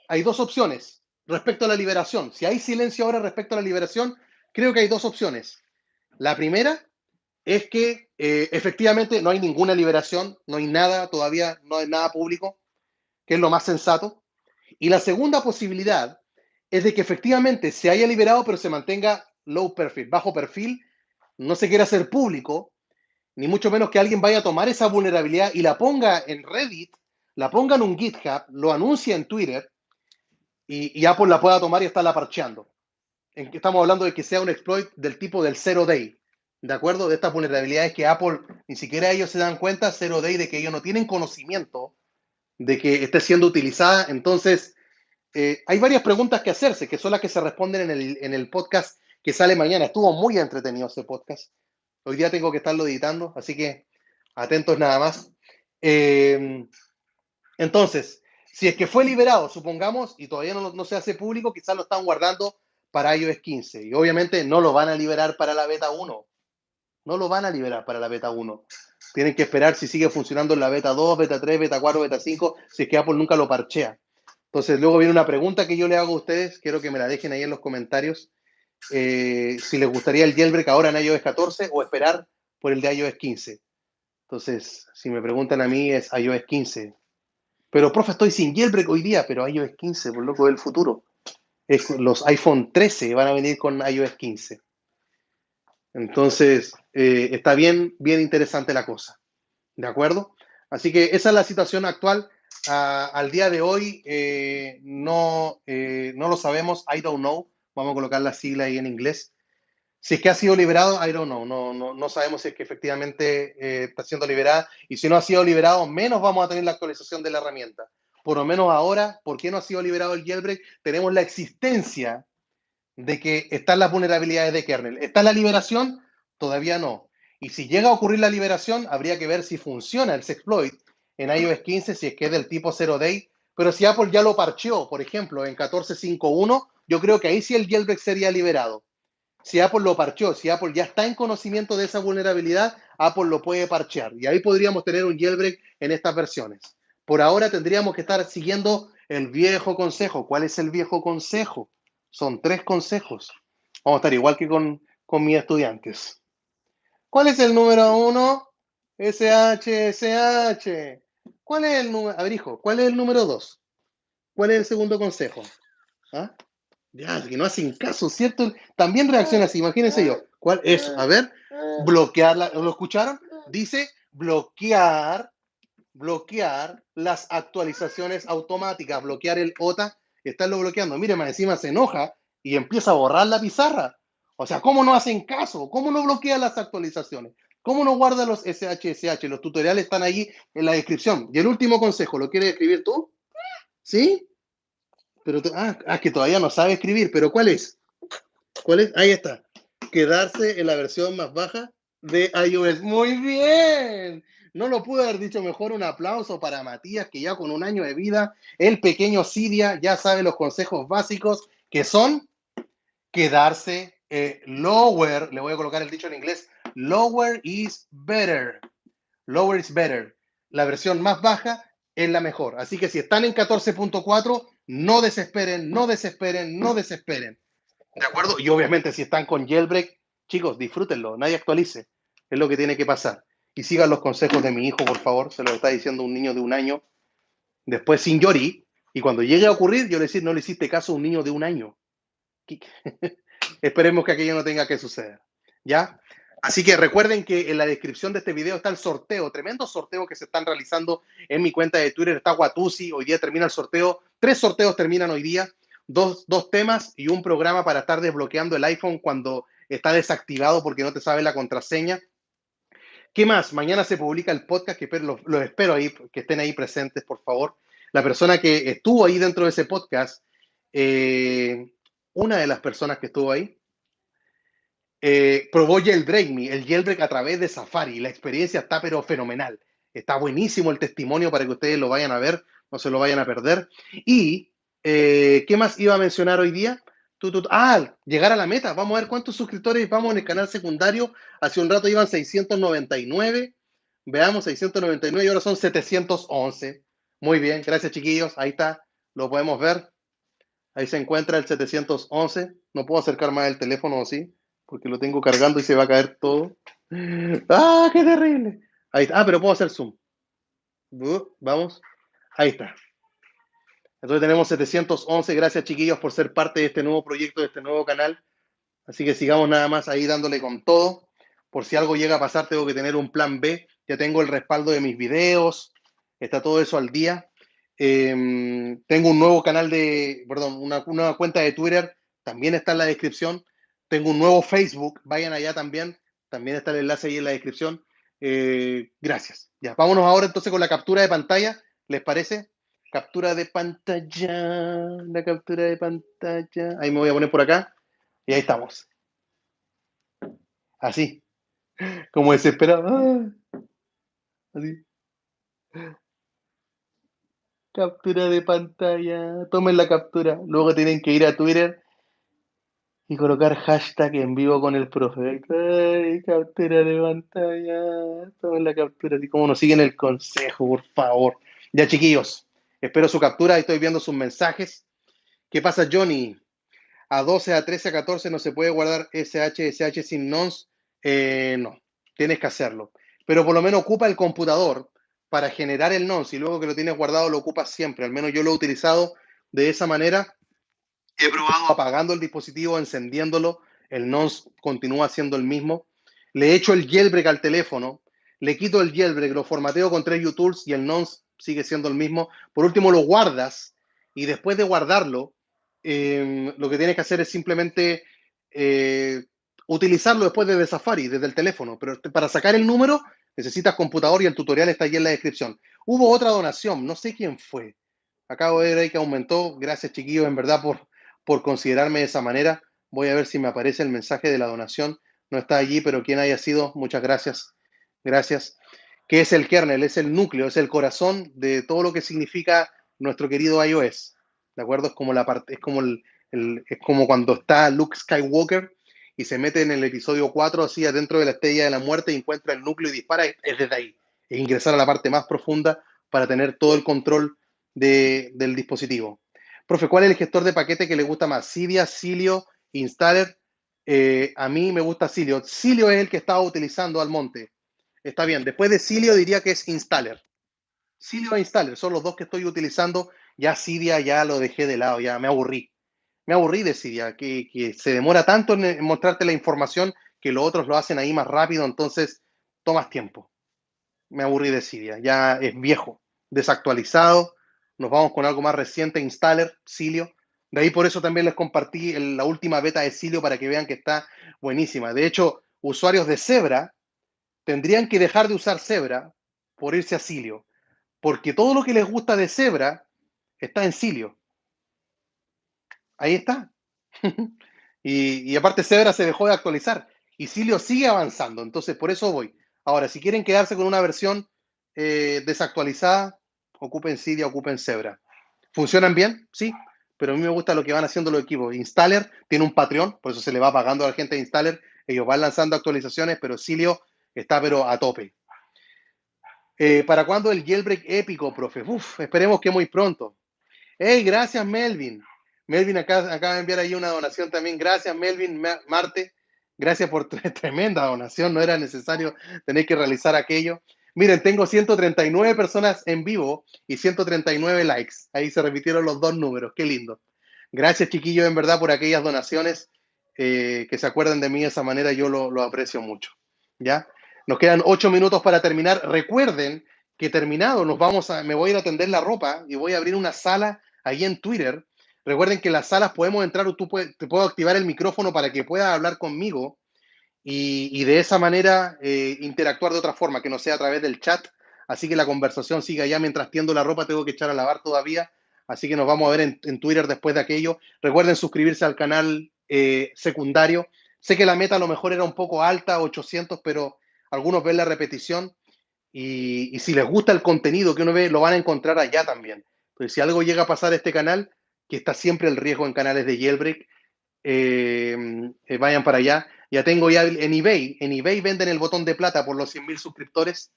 hay dos opciones respecto a la liberación. Si hay silencio ahora respecto a la liberación, creo que hay dos opciones. La primera es que efectivamente no hay ninguna liberación, no hay nada todavía, no hay nada público, que es lo más sensato. Y la segunda posibilidad es de que efectivamente se haya liberado, pero se mantenga low perfil, bajo perfil, no se quiera hacer público, ni mucho menos que alguien vaya a tomar esa vulnerabilidad y la ponga en Reddit, la ponga en un GitHub, lo anuncia en Twitter y Apple la pueda tomar y estarla parcheando. Estamos hablando de que sea un exploit del tipo del zero day, ¿de acuerdo? De estas vulnerabilidades que Apple, ni siquiera ellos se dan cuenta, zero day, de que ellos no tienen conocimiento de que esté siendo utilizada. Entonces, hay varias preguntas que hacerse, que son las que se responden en el podcast que sale mañana. Estuvo muy entretenido ese podcast. Hoy día tengo que estarlo editando, así que atentos nada más. Eh, entonces, si es que fue liberado, supongamos, y todavía no se hace público, quizás lo están guardando para iOS 15. Y obviamente no lo van a liberar para la beta 1. No lo van a liberar para la beta 1. Tienen que esperar si sigue funcionando en la beta 2, beta 3, beta 4, beta 5, si es que Apple nunca lo parchea. Entonces, luego viene una pregunta que yo le hago a ustedes, quiero que me la dejen ahí en los comentarios, si les gustaría el jailbreak ahora en iOS 14 o esperar por el de iOS 15. Entonces, si me preguntan a mí, es iOS 15. Pero, profe, estoy sin jailbreak hoy día, pero iOS 15, por loco del futuro. Los iPhone 13 van a venir con iOS 15. Entonces, está bien, bien interesante la cosa. ¿De acuerdo? Así que esa es la situación actual. Al día de hoy no lo sabemos. I don't know. Vamos a colocar la sigla ahí en inglés. Si es que ha sido liberado, I don't know. No sabemos si es que efectivamente está siendo liberada. Y si no ha sido liberado, menos vamos a tener la actualización de la herramienta. Por lo menos ahora, ¿por qué no ha sido liberado el jailbreak? Tenemos la existencia de que están las vulnerabilidades de kernel. ¿Está la liberación? Todavía no. Y si llega a ocurrir la liberación, habría que ver si funciona el exploit en iOS 15, si es que es del tipo 0-day. Pero si Apple ya lo parcheó, por ejemplo, en 14.5.1, yo creo que ahí sí el jailbreak sería liberado. Si Apple lo parcheó, si Apple ya está en conocimiento de esa vulnerabilidad, Apple lo puede parchear. Y ahí podríamos tener un jailbreak en estas versiones. Por ahora tendríamos que estar siguiendo el viejo consejo. ¿Cuál es el viejo consejo? Son 3 consejos. Vamos a estar igual que con mis estudiantes. ¿Cuál es el número 1? SH. ¿Cuál es el número? A ver, hijo, ¿cuál es el número 2? ¿Cuál es el segundo consejo? ¿Ah? Ya, que no hacen caso, ¿cierto? También reacciona así, imagínense yo. ¿Cuál es? A ver, bloquear, ¿lo escucharon? Dice bloquear las actualizaciones automáticas, bloquear el OTA, estarlo bloqueando. Mire, más encima se enoja y empieza a borrar la pizarra. O sea, ¿cómo no hacen caso? ¿Cómo no bloquean las actualizaciones? ¿Cómo no guarda los SHSH? Los tutoriales están ahí en la descripción. Y el último consejo, ¿lo quieres escribir tú? ¿Sí? Pero que todavía no sabe escribir, pero ¿cuál es? ¿Cuál es? Ahí está. Quedarse en la versión más baja de iOS. Muy bien. No lo pude haber dicho mejor. Un aplauso para Matías, que ya con un año de vida, el pequeño Cydia ya sabe los consejos básicos que son quedarse lower. Le voy a colocar el dicho en inglés. Lower is better. Lower is better. La versión más baja es la mejor. Así que si están en 14.4, no desesperen, no desesperen, no desesperen. ¿De acuerdo? Y obviamente si están con jailbreak, chicos, disfrútenlo, nadie actualice. Es lo que tiene que pasar. Y sigan los consejos de mi hijo, por favor. Se lo está diciendo un niño de un año. Después sin llorí. Y cuando llegue a ocurrir, yo le decir, no le hiciste caso a un niño de un año. Esperemos que aquello no tenga que suceder. ¿Ya? Así que recuerden que en la descripción de este video está el sorteo, tremendo sorteo que se están realizando en mi cuenta de Twitter. Está Guatusi, hoy día termina el sorteo. 3 sorteos terminan hoy día. Dos temas y un programa para estar desbloqueando el iPhone cuando está desactivado porque no te sabe la contraseña. ¿Qué más? Mañana se publica el podcast, que los espero ahí, que estén ahí presentes, por favor. La persona que estuvo ahí dentro de ese podcast, una de las personas que estuvo ahí, probó el jailbreak a través de Safari. La experiencia está pero fenomenal. Está buenísimo el testimonio para que ustedes lo vayan a ver, no se lo vayan a perder. Y, ¿qué más iba a mencionar hoy día? Llegar a la meta. Vamos a ver cuántos suscriptores vamos en el canal secundario. Hace un rato iban 699. Veamos, 699 y ahora son 711. Muy bien, gracias chiquillos. Ahí está, lo podemos ver. Ahí se encuentra el 711. No puedo acercar más el teléfono, ¿o sí? Porque lo tengo cargando y se va a caer todo. ¡Ah, qué terrible! Ahí está. Pero puedo hacer zoom. Vamos. Ahí está. Entonces tenemos 711. Gracias, chiquillos, por ser parte de este nuevo proyecto, de este nuevo canal. Así que sigamos nada más ahí dándole con todo. Por si algo llega a pasar, tengo que tener un plan B. Ya tengo el respaldo de mis videos. Está todo eso al día. Tengo un nuevo canal una cuenta de Twitter. También está en la descripción. Tengo un nuevo Facebook. Vayan allá también. También está el enlace ahí en la descripción. Gracias. Ya, vámonos ahora entonces con la captura de pantalla. ¿Les parece? Captura de pantalla. La captura de pantalla. Ahí me voy a poner por acá. Y ahí estamos. Así, como desesperado. Así. Captura de pantalla. Tomen la captura. Luego tienen que ir a Twitter y colocar hashtag en vivo con el profe. Ay, captura de pantalla. Tomen la captura. Así como nos siguen el consejo, por favor. Ya, chiquillos. Espero su captura. Estoy viendo sus mensajes. ¿Qué pasa, Johnny? A 12, a 13, a 14 no se puede guardar SH sin nonce. No, tienes que hacerlo. Pero por lo menos ocupa el computador para generar el nonce y luego que lo tienes guardado lo ocupas siempre. Al menos yo lo he utilizado de esa manera. He probado apagando el dispositivo, encendiéndolo. El nonce continúa siendo el mismo. Le echo el jailbreak al teléfono. Le quito el jailbreak, lo formateo con 3utools y el nonce sigue siendo el mismo. Por último, lo guardas y después de guardarlo, lo que tienes que hacer es simplemente utilizarlo después desde Safari, desde el teléfono. Pero para sacar el número necesitas computador y el tutorial está ahí en la descripción. Hubo otra donación, no sé quién fue. Acabo de ver ahí que aumentó. Gracias, chiquillos, en verdad, por considerarme de esa manera. Voy a ver si me aparece el mensaje de la donación. No está allí, pero quien haya sido, muchas gracias. Gracias. ¿Qué es el kernel? Es el núcleo, es el corazón de todo lo que significa nuestro querido iOS. ¿De acuerdo? Es como la parte, es como cuando está Luke Skywalker y se mete en el episodio 4 así adentro de la estrella de la muerte y encuentra el núcleo y dispara, es desde ahí. Es ingresar a la parte más profunda para tener todo el control del dispositivo. Profe, ¿cuál es el gestor de paquete que le gusta más? Cydia, Cilio, Installer. A mí me gusta Cilio. Cilio es el que estaba utilizando Almonte. Está bien. Después de Cilio diría que es Installer. Cilio e Installer son los dos que estoy utilizando. Ya Cydia ya lo dejé de lado, ya me aburrí. Me aburrí de Cydia, que se demora tanto en mostrarte la información que los otros lo hacen ahí más rápido, entonces tomas tiempo. Me aburrí de Cydia, ya es viejo, desactualizado. Nos vamos con algo más reciente, Installer, Cilio. De ahí por eso también les compartí la última beta de Cilio para que vean que está buenísima. De hecho, usuarios de Zebra tendrían que dejar de usar Zebra por irse a Cilio, porque todo lo que les gusta de Zebra está en Cilio. Ahí está. y aparte Zebra se dejó de actualizar y Cilio sigue avanzando, entonces por eso voy. Ahora, si quieren quedarse con una versión, desactualizada, ocupen Cydia, ocupen Zebra. ¿Funcionan bien? Sí, pero a mí me gusta lo que van haciendo los equipos. Installer tiene un Patreon, por eso se le va pagando a la gente de Installer. Ellos van lanzando actualizaciones, pero Cilio está pero a tope. ¿Para cuándo el jailbreak épico, profe? Uf, esperemos que muy pronto. Hey, gracias, Melvin. Melvin acaba de enviar ahí una donación también. Gracias, Melvin Marte. Gracias por tremenda donación. No era necesario tener que realizar aquello. Miren, tengo 139 personas en vivo y 139 likes. Ahí se repitieron los dos números. Qué lindo. Gracias, chiquillos, en verdad, por aquellas donaciones. Que se acuerden de mí de esa manera. Yo lo aprecio mucho. ¿Ya? Nos quedan 8 minutos para terminar. Recuerden que terminado me voy a ir a tender la ropa y voy a abrir una sala ahí en Twitter. Recuerden que en las salas podemos entrar o te puedo activar el micrófono para que puedas hablar conmigo y de esa manera interactuar de otra forma, que no sea a través del chat. Así que la conversación siga allá mientras tiendo la ropa, tengo que echar a lavar todavía. Así que nos vamos a ver en Twitter después de aquello. Recuerden suscribirse al canal secundario. Sé que la meta a lo mejor era un poco alta, 800, pero algunos ven la repetición y si les gusta el contenido que uno ve, lo van a encontrar allá también. Pues si algo llega a pasar a este canal, que está siempre el riesgo en canales de jailbreak, vayan para allá. Ya tengo ya en eBay venden el botón de plata por los 100.000 suscriptores.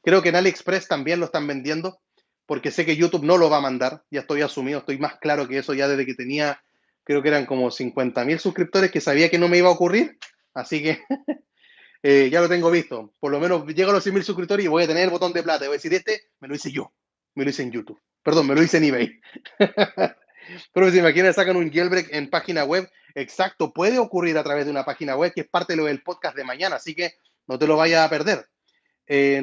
Creo que en AliExpress también lo están vendiendo, porque sé que YouTube no lo va a mandar. Ya estoy asumido, estoy más claro que eso ya desde que tenía, creo que eran como 50.000 suscriptores, que sabía que no me iba a ocurrir. Así que ya lo tengo visto. Por lo menos llego a los 100.000 suscriptores y voy a tener el botón de plata. Y voy a decir, me lo hice yo. Me lo hice en YouTube. Perdón, me lo hice en eBay. Pero si imagina, sacan un jailbreak en página web. Exacto, puede ocurrir a través de una página web que es parte de lo del podcast de mañana. Así que no te lo vayas a perder.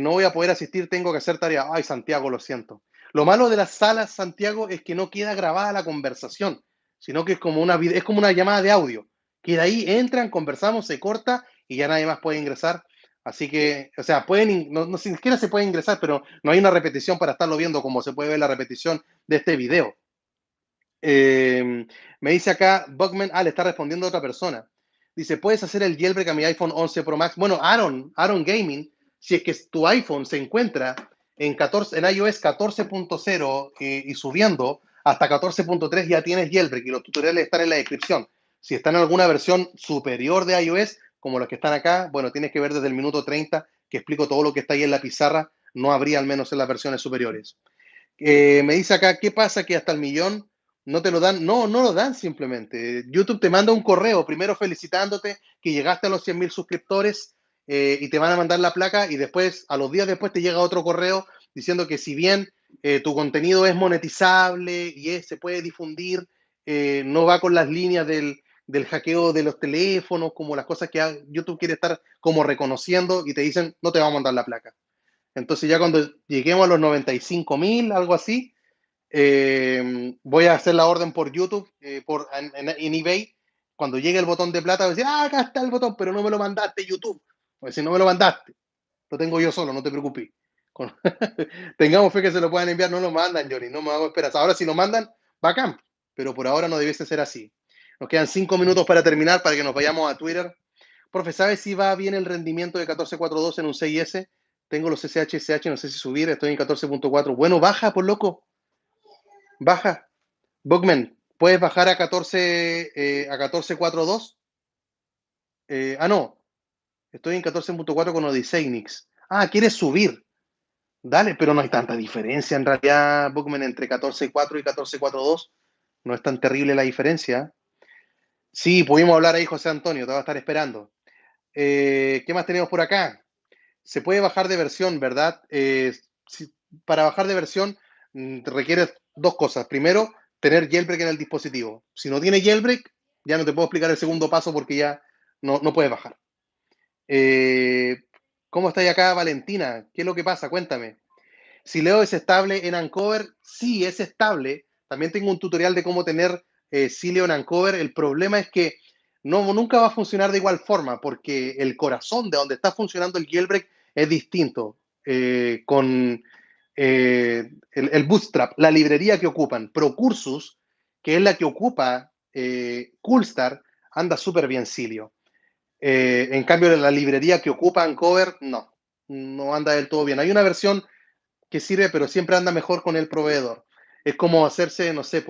No voy a poder asistir, tengo que hacer tarea. Ay, Santiago, lo siento. Lo malo de las salas, Santiago, es que no queda grabada la conversación, sino que es como una llamada de audio. Que de ahí entran, conversamos, se corta y ya nadie más puede ingresar. Así que, o sea, no siquiera se puede ingresar, pero no hay una repetición para estarlo viendo como se puede ver la repetición de este video. Me dice acá, Bugman, le está respondiendo a otra persona. Dice, ¿puedes hacer el jailbreak a mi iPhone 11 Pro Max? Bueno, Aaron Gaming, si es que tu iPhone se encuentra en iOS 14.0 y subiendo hasta 14.3 ya tienes jailbreak y los tutoriales están en la descripción. Si están en alguna versión superior de iOS, como los que están acá, bueno, tienes que ver desde el minuto 30 que explico todo lo que está ahí en la pizarra. No habría al menos en las versiones superiores. Me dice acá, ¿qué pasa que hasta el millón no te lo dan? No, no lo dan simplemente. YouTube te manda un correo, primero felicitándote que llegaste a los 100.000 suscriptores y te van a mandar la placa y después, a los días después, te llega otro correo diciendo que si bien tu contenido es monetizable y se puede difundir, no va con las líneas del hackeo de los teléfonos, como las cosas que YouTube quiere estar como reconociendo y te dicen, no te va a mandar la placa. Entonces ya cuando lleguemos a los 95.000, algo así, voy a hacer la orden por YouTube, en eBay. Cuando llegue el botón de plata, voy a decir, acá está el botón, pero no me lo mandaste YouTube. Pues si no me lo mandaste, lo tengo yo solo, no te preocupes. Tengamos fe que se lo puedan enviar, no lo mandan, Johnny, no me hago esperar. Ahora si lo mandan, bacán, pero por ahora no debiese ser así. Nos quedan 5 minutos para terminar, para que nos vayamos a Twitter. Profe, ¿sabes si va bien el rendimiento de 14.4.2 en un 6S? Tengo los SH, no sé si subir, estoy en 14.4. Bueno, baja, por loco. Baja. Bugman, ¿puedes bajar a 14.4.2? No. Estoy en 14.4 con Odyssey Nix. ¿Quieres subir? Dale, pero no hay tanta diferencia en realidad, Bugman, entre 14.4 y 14.4.2. No es tan terrible la diferencia. Sí, pudimos hablar ahí, José Antonio, te va a estar esperando. ¿Qué más tenemos por acá? Se puede bajar de versión, ¿verdad? Para bajar de versión requieres dos cosas. Primero, tener jailbreak en el dispositivo. Si no tiene jailbreak, ya no te puedo explicar el segundo paso porque ya no puedes bajar. ¿Cómo está acá, Valentina? ¿Qué es lo que pasa? Cuéntame. Si Leo es estable en Uncover, sí, es estable. También tengo un tutorial de cómo tener Sileo en Uncover. El problema es que nunca va a funcionar de igual forma porque el corazón de donde está funcionando el jailbreak es distinto. Con el Bootstrap, la librería que ocupan, Procursus, que es la que ocupa Coolstar, anda súper bien Silio. En cambio, la librería que ocupa Uncover, no anda del todo bien. Hay una versión que sirve, pero siempre anda mejor con el proveedor. Es como hacerse, no sé,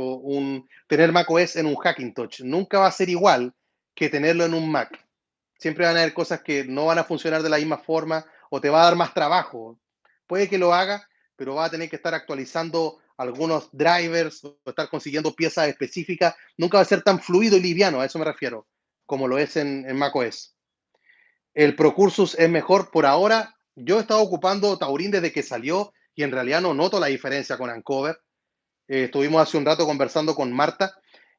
tener macOS en un Hackintosh. Nunca va a ser igual que tenerlo en un Mac. Siempre van a haber cosas que no van a funcionar de la misma forma o te va a dar más trabajo. Puede que lo haga, pero va a tener que estar actualizando algunos drivers o estar consiguiendo piezas específicas. Nunca va a ser tan fluido y liviano, a eso me refiero, como lo es en macOS. El Procursus es mejor por ahora. Yo he estado ocupando Taurin desde que salió y en realidad no noto la diferencia con Uncover. Estuvimos hace un rato conversando con Marta,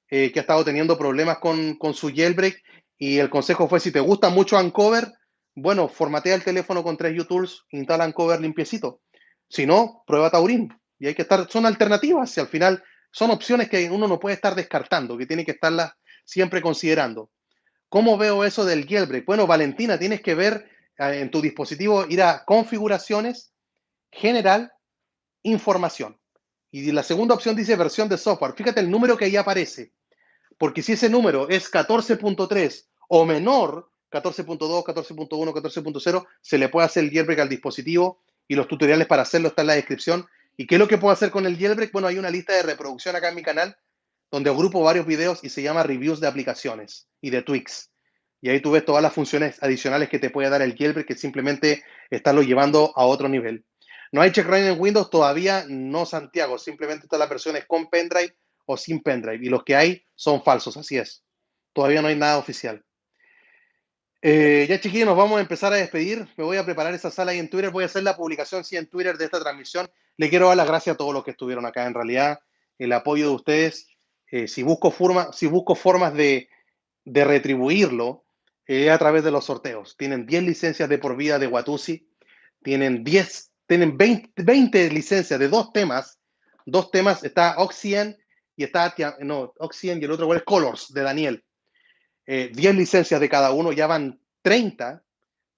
que ha estado teniendo problemas con su jailbreak y el consejo fue, si te gusta mucho Uncover, bueno, formatea el teléfono con 3U-Tools, instala Uncover limpiecito. Si no, prueba Taurin. Y hay que estar, son alternativas, y al final son opciones que uno no puede estar descartando, que tiene que estarlas siempre considerando. ¿Cómo veo eso del jailbreak? Bueno, Valentina, tienes que ver en tu dispositivo, ir a configuraciones, general, información. Y la segunda opción dice versión de software. Fíjate el número que ahí aparece, porque si ese número es 14.3 o menor, 14.2, 14.1, 14.0, se le puede hacer el jailbreak al dispositivo y los tutoriales para hacerlo están en la descripción. ¿Y qué es lo que puedo hacer con el jailbreak? Bueno, hay una lista de reproducción acá en mi canal donde agrupo varios videos y se llama reviews de aplicaciones y de tweaks. Y ahí tú ves todas las funciones adicionales que te puede dar el jailbreak, que simplemente estarlo llevando a otro nivel. No hay checkrunning en Windows todavía, no, Santiago. Simplemente están las versiones con pendrive o sin pendrive. Y los que hay son falsos, así es. Todavía no hay nada oficial. Ya, chiquillos, nos vamos a empezar a despedir. Me voy a preparar esa sala ahí en Twitter. Voy a hacer la publicación, sí, en Twitter de esta transmisión. Le quiero dar las gracias a todos los que estuvieron acá. En realidad, el apoyo de ustedes, si busco formas de retribuirlo, a través de los sorteos. Tienen 10 licencias de por vida de Watusi. Tienen 20 licencias de dos temas. Dos temas, está Oxien y está, no, Oxien y el otro es Colors de Daniel. 10 licencias de cada uno, ya van 30.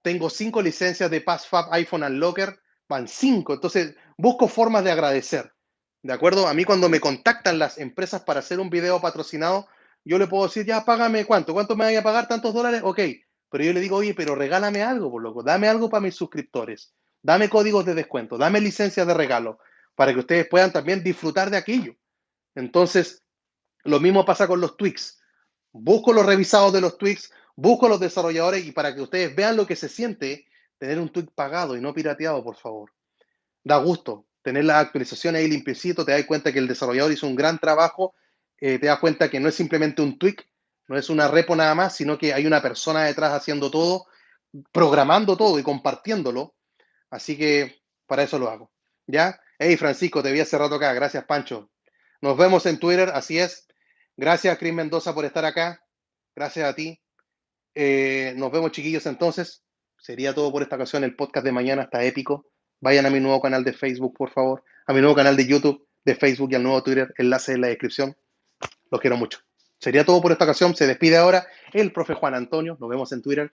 Tengo 5 licencias de PassFab, iPhone Unlocker, van 5. Entonces, busco formas de agradecer. ¿De acuerdo? A mí cuando me contactan las empresas para hacer un video patrocinado, yo le puedo decir, ya, págame cuánto. ¿Cuánto me vaya a pagar? ¿Tantos dólares? Ok. Pero yo le digo, oye, pero regálame algo, por loco. Dame algo para mis suscriptores. Dame códigos de descuento. Dame licencias de regalo para que ustedes puedan también disfrutar de aquello. Entonces, lo mismo pasa con los tweaks. Busco los revisados de los tweaks, busco los desarrolladores y para que ustedes vean lo que se siente tener un tweak pagado y no pirateado, por favor. Da gusto tener las actualizaciones ahí limpiecito, te das cuenta que el desarrollador hizo un gran trabajo, te das cuenta que no es simplemente un tweak, no es una repo nada más, sino que hay una persona detrás haciendo todo, programando todo y compartiéndolo. Así que para eso lo hago. ¿Ya? Hey, Francisco, te vi hace rato acá. Gracias, Pancho. Nos vemos en Twitter, así es. Gracias, Chris Mendoza, por estar acá. Gracias a ti. Nos vemos, chiquillos, entonces. Sería todo por esta ocasión. El podcast de mañana está épico. Vayan a mi nuevo canal de Facebook, por favor. A mi nuevo canal de YouTube, de Facebook y al nuevo Twitter. Enlace en la descripción. Los quiero mucho. Sería todo por esta ocasión. Se despide ahora el profe Juan Antonio. Nos vemos en Twitter.